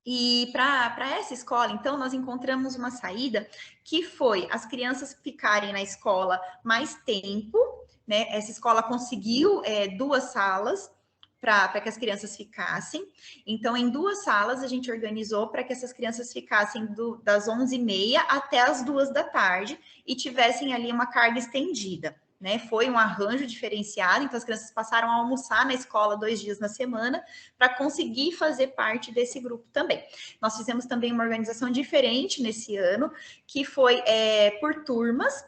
E para essa escola, então, nós encontramos uma saída que foi as crianças ficarem na escola mais tempo, né? Essa escola conseguiu 2 salas para que as crianças ficassem. Então, em 2 salas, a gente organizou para que essas crianças ficassem das 11h30 até as 2 da tarde e tivessem ali uma carga estendida. Né, foi um arranjo diferenciado, então as crianças passaram a almoçar na escola 2 dias na semana para conseguir fazer parte desse grupo também. Nós fizemos também uma organização diferente nesse ano, que foi por turmas,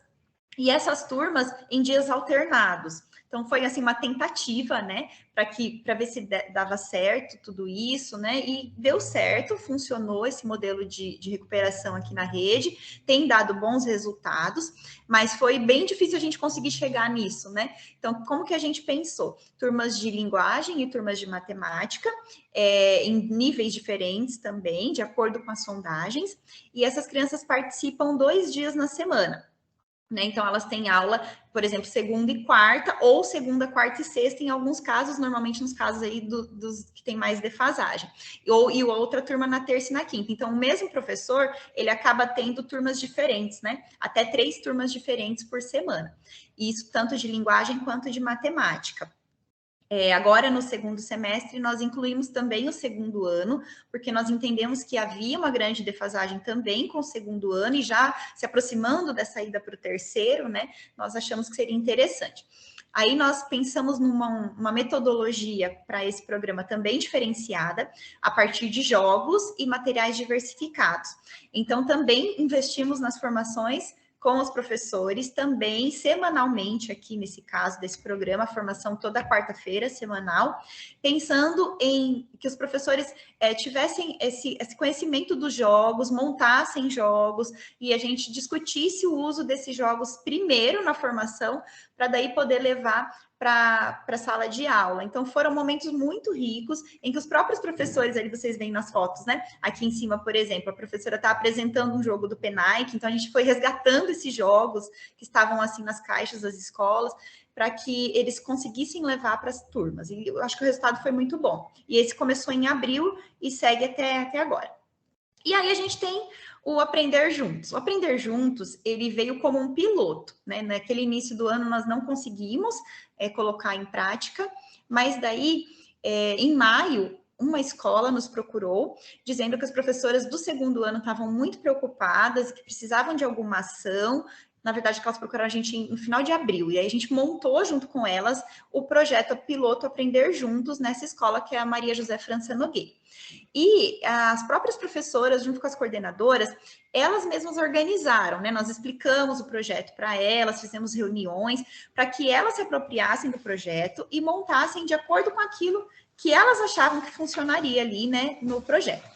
e essas turmas em dias alternados. Então, foi assim uma tentativa, né, para ver se dava certo tudo isso, né, e deu certo, funcionou esse modelo de recuperação aqui na rede, tem dado bons resultados, mas foi bem difícil a gente conseguir chegar nisso, né? Então, como que a gente pensou? Turmas de linguagem e turmas de matemática, em níveis diferentes também, de acordo com as sondagens, e essas crianças participam 2 dias na semana. Né? Então, elas têm aula, por exemplo, segunda e quarta, ou segunda, quarta e sexta, em alguns casos, normalmente nos casos aí dos que tem mais defasagem. E outra turma na terça e na quinta. Então, o mesmo professor, ele acaba tendo turmas diferentes, né? Até 3 turmas diferentes por semana. Isso tanto de linguagem quanto de matemática. Agora, no segundo semestre, nós incluímos também o segundo ano, porque nós entendemos que havia uma grande defasagem também com o segundo ano, e já se aproximando dessa ida para o terceiro, né, nós achamos que seria interessante. Aí nós pensamos numa metodologia para esse programa também diferenciada, a partir de jogos e materiais diversificados. Então, também investimos nas formações com os professores, também semanalmente, aqui nesse caso desse programa, a formação toda quarta-feira, semanal, pensando em que os professores tivessem esse conhecimento dos jogos, montassem jogos, e a gente discutisse o uso desses jogos primeiro na formação, para daí poder levar para a sala de aula. Então, foram momentos muito ricos, em que os próprios professores, ali vocês veem nas fotos, né? Aqui em cima, por exemplo, a professora está apresentando um jogo do Penaic, então a gente foi resgatando esses jogos que estavam assim nas caixas das escolas, para que eles conseguissem levar para as turmas. E eu acho que o resultado foi muito bom. E esse começou em abril e segue até agora. E aí a gente tem o Aprender Juntos. O Aprender Juntos, ele veio como um piloto, né? Naquele início do ano nós não conseguimos colocar em prática, mas daí, em maio, uma escola nos procurou, dizendo que as professoras do segundo ano estavam muito preocupadas, que precisavam de alguma ação. Na verdade, que elas procuraram a gente no final de abril, e aí a gente montou junto com elas o projeto piloto Aprender Juntos nessa escola, que é a Maria José França Nogueira. E as próprias professoras, junto com as coordenadoras, elas mesmas organizaram, né? Nós explicamos o projeto para elas, fizemos reuniões para que elas se apropriassem do projeto e montassem de acordo com aquilo que elas achavam que funcionaria ali, né, no projeto.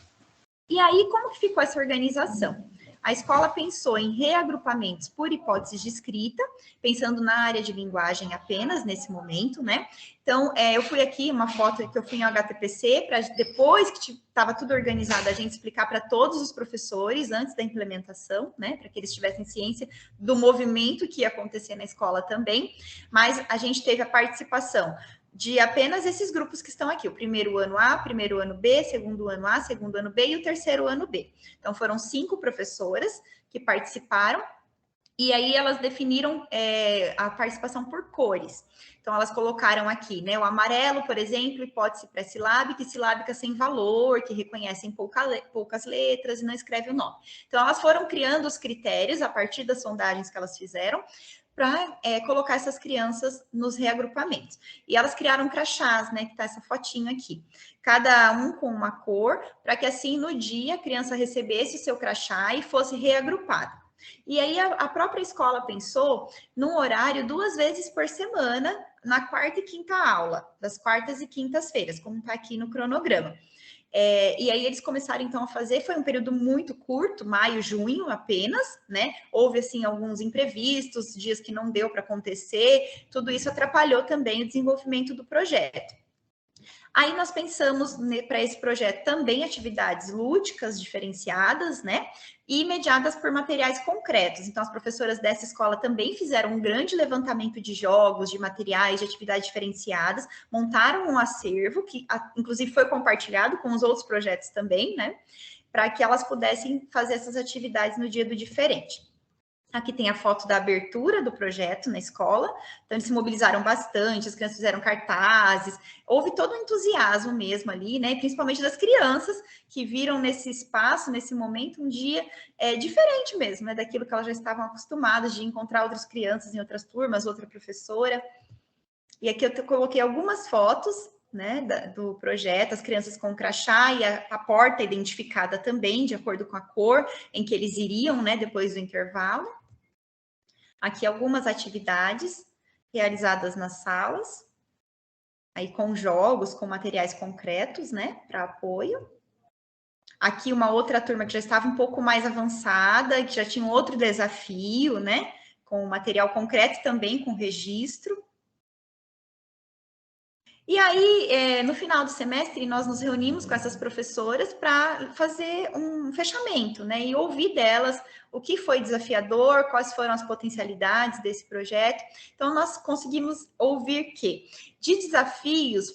E aí, como que ficou essa organização? A escola pensou em reagrupamentos por hipóteses de escrita, pensando na área de linguagem apenas nesse momento, né? Então, eu fui aqui, uma foto que eu fui em HTPC, para depois que estava tudo organizado, a gente explicar para todos os professores antes da implementação, né? Para que eles tivessem ciência do movimento que ia acontecer na escola também. Mas a gente teve a participação de apenas esses grupos que estão aqui, o primeiro ano A, primeiro ano B, segundo ano A, segundo ano B e o terceiro ano B. Então, foram 5 professoras que participaram, e aí elas definiram a participação por cores. Então, elas colocaram aqui, né, o amarelo, por exemplo, hipótese pré-silábica e silábica sem valor, que reconhecem poucas letras e não escreve o nome. Então, elas foram criando os critérios a partir das sondagens que elas fizeram, para colocar essas crianças nos reagrupamentos. E elas criaram crachás, né, que tá essa fotinho aqui. Cada um com uma cor, para que assim, no dia, a criança recebesse o seu crachá e fosse reagrupada. E aí, a própria escola pensou num horário 2 vezes por semana, na quarta e quinta aula, das quartas e quintas-feiras, como está aqui no cronograma. E aí eles começaram então a fazer, foi um período muito curto, maio, junho apenas, né? Houve assim alguns imprevistos, dias que não deu para acontecer, tudo isso atrapalhou também o desenvolvimento do projeto. Aí nós pensamos para esse projeto também atividades lúdicas diferenciadas, né? E mediadas por materiais concretos. Então, as professoras dessa escola também fizeram um grande levantamento de jogos, de materiais, de atividades diferenciadas, montaram um acervo, que inclusive foi compartilhado com os outros projetos também, né? Para que elas pudessem fazer essas atividades no dia do diferente. Aqui tem a foto da abertura do projeto na escola, então eles se mobilizaram bastante, as crianças fizeram cartazes, houve todo um entusiasmo mesmo ali, né, principalmente das crianças que viram nesse espaço, nesse momento, um dia diferente mesmo, né, daquilo que elas já estavam acostumadas de encontrar outras crianças em outras turmas, outra professora. E aqui eu coloquei algumas fotos, né, do projeto, as crianças com crachá e a porta identificada também, de acordo com a cor em que eles iriam, né, depois do intervalo. Aqui algumas atividades realizadas nas salas, aí com jogos, com materiais concretos, né, para apoio. Aqui uma outra turma que já estava um pouco mais avançada, que já tinha um outro desafio, né, com material concreto também, com registro. E aí, no final do semestre, nós nos reunimos com essas professoras para fazer um fechamento, né? E ouvir delas o que foi desafiador, quais foram as potencialidades desse projeto. Então, nós conseguimos ouvir que de desafios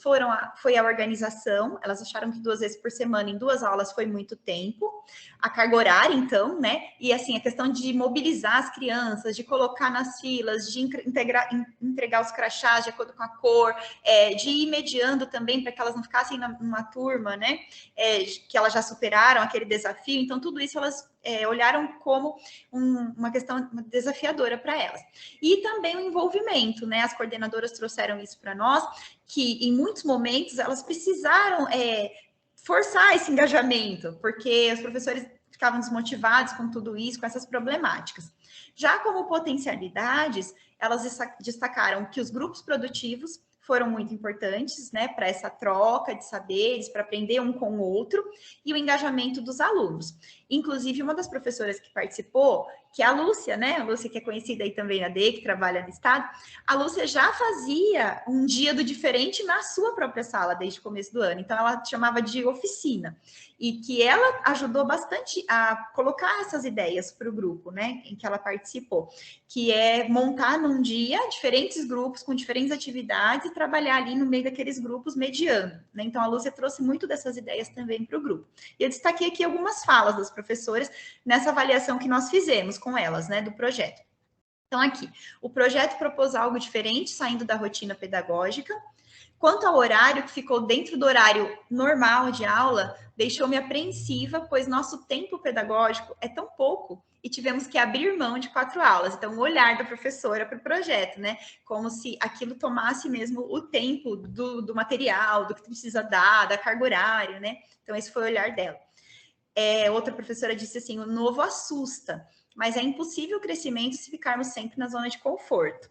foi a organização, elas acharam que 2 vezes por semana em 2 aulas foi muito tempo, a carga horária, então, né? E assim, a questão de mobilizar as crianças, de colocar nas filas, de entregar os crachás de acordo com a cor, de ir mediando também para que elas não ficassem numa turma, né? Que elas já superaram aquele desafio. Então, tudo isso elas olharam como uma questão desafiadora para elas. E também o envolvimento, né? As coordenadoras trouxeram isso para nós, que em muitos momentos elas precisaram forçar esse engajamento, porque os professores ficavam desmotivados com tudo isso, com essas problemáticas. Já como potencialidades, elas destacaram que os grupos produtivos foram muito importantes, né, para essa troca de saberes, para aprender um com o outro, e o engajamento dos alunos. Inclusive, uma das professoras que participou, que é a Lúcia, né, a Lúcia que é conhecida aí também na DE, que trabalha no Estado, a Lúcia já fazia um dia do diferente na sua própria sala, desde o começo do ano, então ela chamava de oficina, e que ela ajudou bastante a colocar essas ideias para o grupo, né, em que ela participou, que é montar num dia diferentes grupos com diferentes atividades e trabalhar ali no meio daqueles grupos mediando, né? Então a Lúcia trouxe muito dessas ideias também para o grupo. E eu destaquei aqui algumas falas das professoras nessa avaliação que nós fizemos com elas, né, do projeto. Então aqui, o projeto propôs algo diferente, saindo da rotina pedagógica. Quanto ao horário, que ficou dentro do horário normal de aula, deixou-me apreensiva, pois nosso tempo pedagógico é tão pouco e tivemos que abrir mão de 4 aulas. Então, o olhar da professora para o projeto, né? Como se aquilo tomasse mesmo o tempo do material, do que precisa dar, da carga horária, né? Então, esse foi o olhar dela. Outra professora disse assim, o novo assusta, mas é impossível o crescimento se ficarmos sempre na zona de conforto.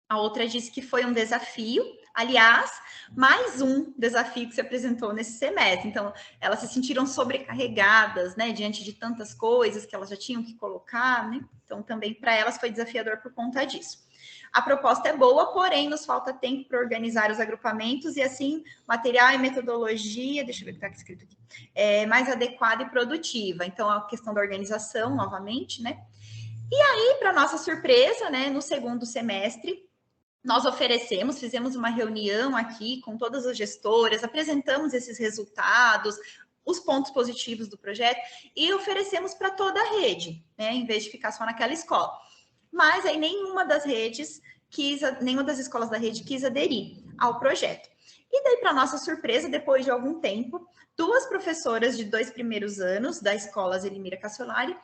A outra disse que foi um desafio, aliás, mais um desafio que se apresentou nesse semestre. Então, elas se sentiram sobrecarregadas, né, diante de tantas coisas que elas já tinham que colocar, né? Então, também para elas foi desafiador por conta disso. A proposta é boa, porém, nos falta tempo para organizar os agrupamentos e, assim, material e metodologia, deixa eu ver o que está escrito aqui, mais adequada e produtiva. Então, a questão da organização, novamente, né? E aí, para nossa surpresa, né, no segundo semestre, nós fizemos uma reunião aqui com todas as gestoras, apresentamos esses resultados, os pontos positivos do projeto e oferecemos para toda a rede, né, em vez de ficar só naquela escola. Mas aí nenhuma das escolas da rede quis aderir ao projeto. E daí, para nossa surpresa, depois de algum tempo, 2 professoras de 2 primeiros anos da escola Zelimira Cassolari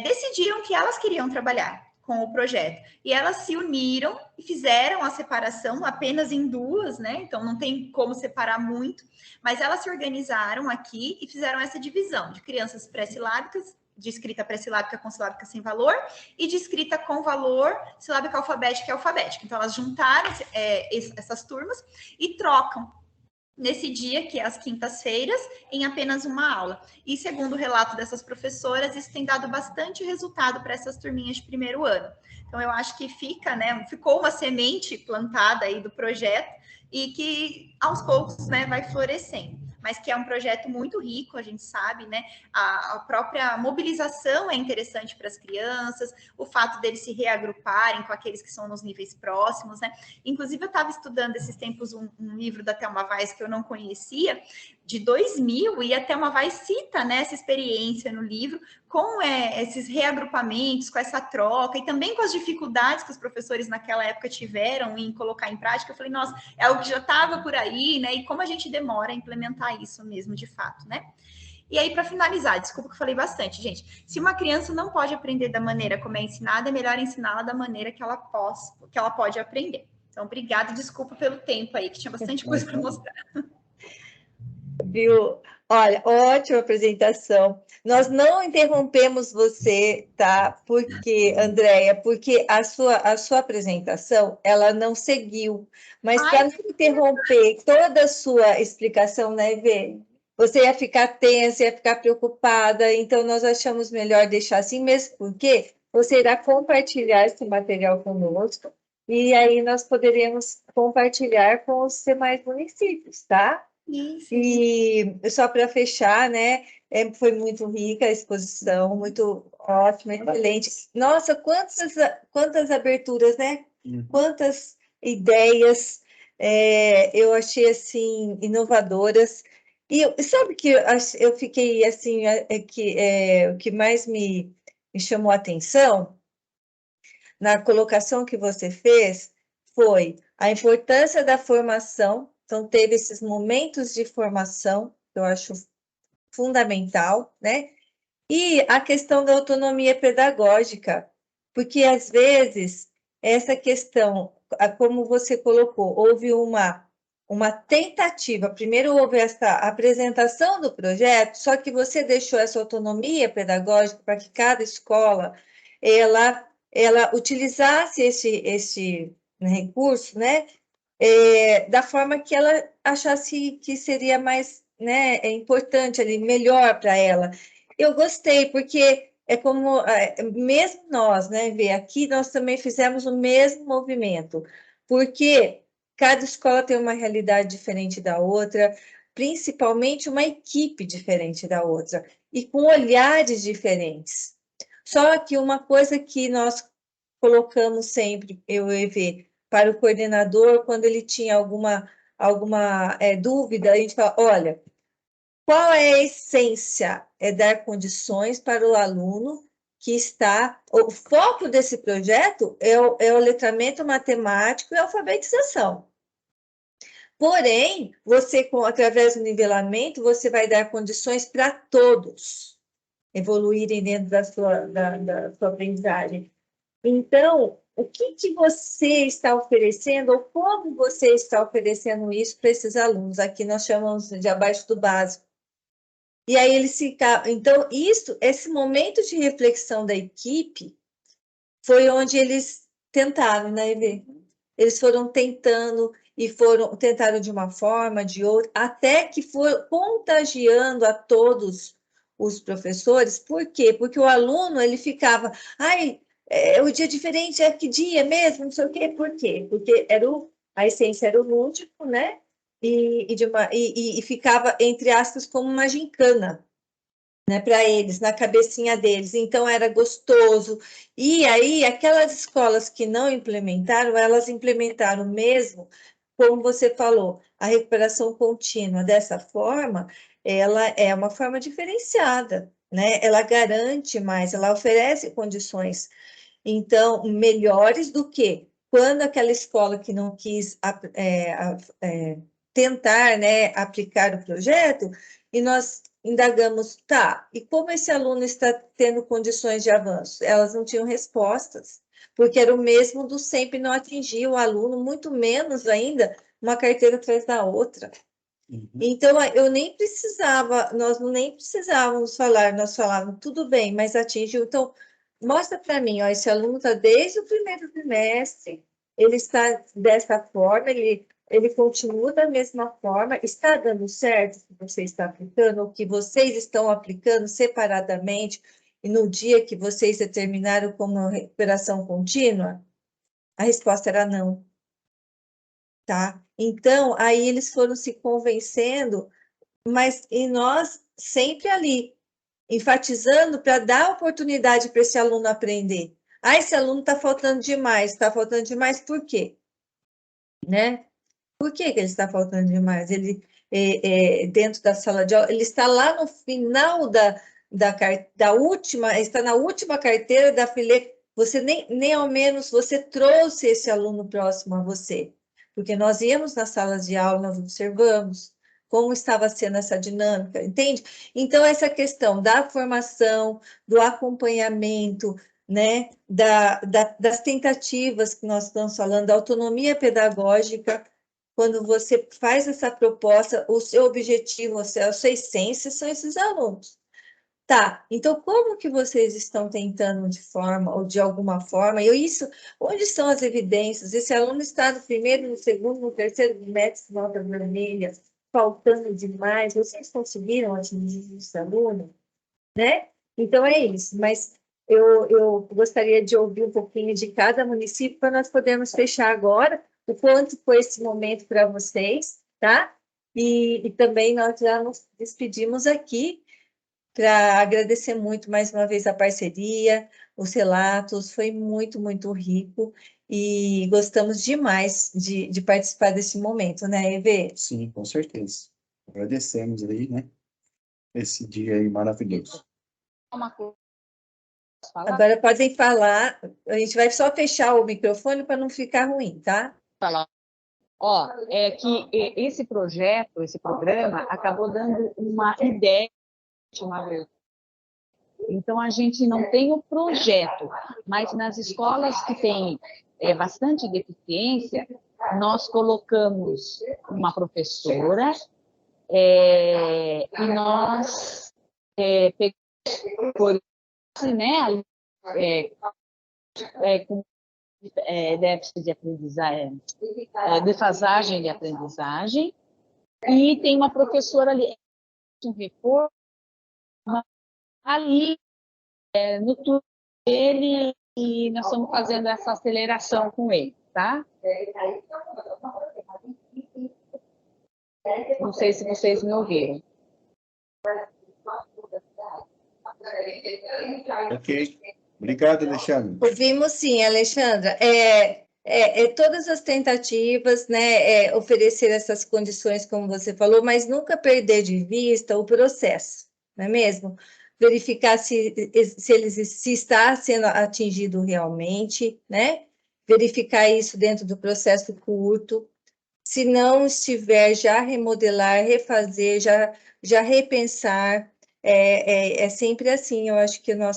decidiram que elas queriam trabalhar com o projeto. E elas se uniram e fizeram a separação apenas em 2, né? Então não tem como separar muito, mas elas se organizaram aqui e fizeram essa divisão de crianças pré-silábicas, de escrita pré-silábica com silábica sem valor, e de escrita com valor, silábica alfabética e alfabética. Então elas juntaram essas turmas e trocam nesse dia, que é às quintas-feiras, em apenas uma aula. E segundo o relato dessas professoras, isso tem dado bastante resultado para essas turminhas de primeiro ano. Então, eu acho que ficou uma semente plantada aí do projeto e que, aos poucos, né, vai florescendo. Mas que é um projeto muito rico, a gente sabe, né? A própria mobilização é interessante para as crianças, o fato deles se reagruparem com aqueles que são nos níveis próximos, né? Inclusive, eu estava estudando esses tempos um livro da Thelma Weiss que eu não conhecia, de 2000, e a Thelma Weiss cita, né, essa experiência no livro, com esses reagrupamentos, com essa troca, e também com as dificuldades que os professores naquela época tiveram em colocar em prática. Eu falei, nossa, é algo que já estava por aí, né? E como a gente demora a implementar isso mesmo, de fato, né? E aí, para finalizar, desculpa que eu falei bastante, gente. Se uma criança não pode aprender da maneira como é ensinada, é melhor ensiná-la da maneira que ela pode aprender. Então, obrigada, desculpa pelo tempo aí, que tinha bastante coisa para mostrar. Viu, Olha, ótima apresentação. Nós não interrompemos você, tá? Porque, Andréia, porque a sua apresentação, ela não seguiu. Mas para não interromper toda a sua explicação, né, Ivê? Você ia ficar tensa, ia ficar preocupada, então nós achamos melhor deixar assim mesmo, porque você irá compartilhar esse material conosco, e aí nós poderíamos compartilhar com os demais municípios, tá? Isso. E só para fechar, né? Foi muito rica a exposição, muito ótima, excelente. Nossa, quantas aberturas, né? Quantas ideias eu achei assim inovadoras. E sabe que eu fiquei assim, o que mais me chamou a atenção na colocação que você fez foi a importância da formação. Então, teve esses momentos de formação, que eu acho fundamental, né? E a questão da autonomia pedagógica, porque às vezes essa questão, como você colocou, houve uma tentativa. Primeiro houve essa apresentação do projeto, só que você deixou essa autonomia pedagógica para que cada escola ela utilizasse esse recurso, né? Da forma que ela achasse que seria mais, né, importante ali, melhor para ela. Eu gostei, porque é como, mesmo nós, né, Vê, aqui nós também fizemos o mesmo movimento, porque cada escola tem uma realidade diferente da outra, principalmente uma equipe diferente da outra, e com olhares diferentes. Só que uma coisa que nós colocamos sempre, eu e Vê, para o coordenador, quando ele tinha alguma dúvida, a gente fala, olha, qual é a essência? É dar condições para o aluno que está... O foco desse projeto é o letramento matemático e alfabetização. Porém, você, através do nivelamento, você vai dar condições para todos evoluírem dentro da sua aprendizagem. Então, o que você está oferecendo, ou como você está oferecendo isso para esses alunos? Aqui nós chamamos de abaixo do básico. E aí eles ficaram... Então, esse momento de reflexão da equipe foi onde eles tentaram, né, Ivê? Eles foram tentando e tentaram de uma forma, de outra, até que foi contagiando a todos os professores. Por quê? Porque o aluno, ele ficava, ai, o dia diferente é que dia mesmo, não sei o quê. Por quê? Porque a essência era o lúdico, né? E ficava, entre aspas, como uma gincana, né, para eles, na cabecinha deles. Então, era gostoso. E aí, aquelas escolas que não implementaram, elas implementaram mesmo, como você falou, a recuperação contínua. Dessa forma, ela é uma forma diferenciada, né? Ela garante mais, ela oferece condições, então, melhores do que quando aquela escola que não quis tentar, né, aplicar o projeto, e nós indagamos, tá, e como esse aluno está tendo condições de avanço? Elas não tinham respostas, porque era o mesmo do sempre não atingir o aluno, muito menos ainda uma carteira atrás da outra. Então, nós nem precisávamos falar, nós falávamos, tudo bem, mas atingiu. Então, mostra para mim, ó, esse aluno está desde o primeiro trimestre, ele está dessa forma, ele continua da mesma forma, está dando certo o que você está aplicando, ou que vocês estão aplicando separadamente, e no dia que vocês determinaram como recuperação contínua? A resposta era não. Tá? Então, aí eles foram se convencendo, e nós sempre ali, enfatizando para dar oportunidade para esse aluno aprender. Esse aluno está faltando demais, por quê? Né? Por que ele está faltando demais? Ele, dentro da sala de aula, ele está lá no final da última, está na última carteira da fileira, você nem ao menos você trouxe esse aluno próximo a você, porque nós íamos nas salas de aula, nós observamos como estava sendo essa dinâmica, entende? Então, essa questão da formação, do acompanhamento, né, das tentativas que nós estamos falando, da autonomia pedagógica, quando você faz essa proposta, o seu objetivo, a sua essência são esses alunos. Tá, então como que vocês estão tentando de forma, ou de alguma forma, onde estão as evidências? Esse aluno está no primeiro, no segundo, no terceiro bimestre, nota vermelha, faltando demais, vocês conseguiram atingir esse aluno? Né? Então é isso, mas eu gostaria de ouvir um pouquinho de cada município para nós podermos fechar agora o quanto foi esse momento para vocês, tá? E também nós já nos despedimos aqui para agradecer muito mais uma vez a parceria, os relatos, foi muito, muito rico e gostamos demais de participar desse momento, né, Eve? Sim, com certeza. Agradecemos aí, né? Esse dia aí maravilhoso. Uma coisa, posso falar? Agora podem falar, a gente vai só fechar o microfone para não ficar ruim, tá? Ó, é que esse projeto, esse programa, acabou dando uma ideia de uma vez. Então, a gente não tem o projeto, mas nas escolas que tem bastante deficiência, nós colocamos uma professora e nós pegamos, né, com déficit de aprendizagem, defasagem de aprendizagem, e tem uma professora ali, um reforço, ali no turno dele, e nós estamos fazendo essa aceleração com ele, tá? Não sei se vocês me ouviram. Ok. Obrigado, Alexandre. Ouvimos sim, Alexandra. Todas as tentativas, né, oferecer essas condições, como você falou, mas nunca perder de vista o processo, não é mesmo? Verificar se está sendo atingido realmente, né? Verificar isso dentro do processo curto. Se não estiver, já remodelar, refazer, já repensar. É sempre assim, eu acho que não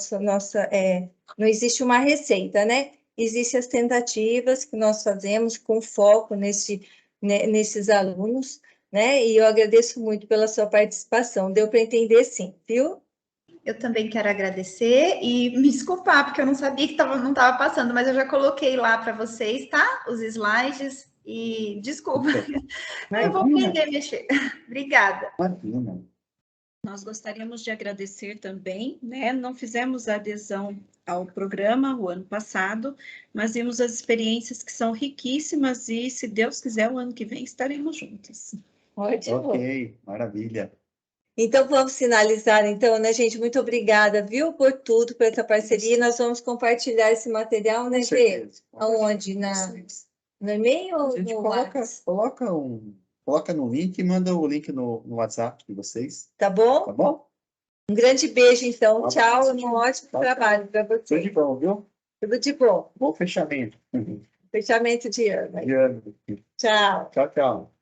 existe uma receita, né? Existem as tentativas que nós fazemos com foco nesses alunos, né? E eu agradeço muito pela sua participação. Deu para entender, sim, viu? Eu também quero agradecer e me desculpar, porque eu não sabia que não estava passando, mas eu já coloquei lá para vocês, tá? Os slides. E desculpa, eu vou aprender a mexer. Obrigada. Imagina. Nós gostaríamos de agradecer também, né? Não fizemos adesão ao programa o ano passado, mas vimos as experiências que são riquíssimas e, se Deus quiser, o ano que vem estaremos juntas. Ótimo. Ok, maravilha. Então, vamos finalizar, então, né, gente? Muito obrigada, viu, por tudo, por essa parceria. Nós vamos compartilhar esse material, né, Fê? Aonde? No e-mail ou no WhatsApp? Coloca no link e manda o link no WhatsApp de vocês. Tá bom? Tá bom? Um grande beijo, então. Tá. Tchau, um ótimo trabalho para você. Tudo de bom, viu? Tudo de bom. Bom fechamento. Fechamento de ano. De ano. Tchau. Tchau, tchau.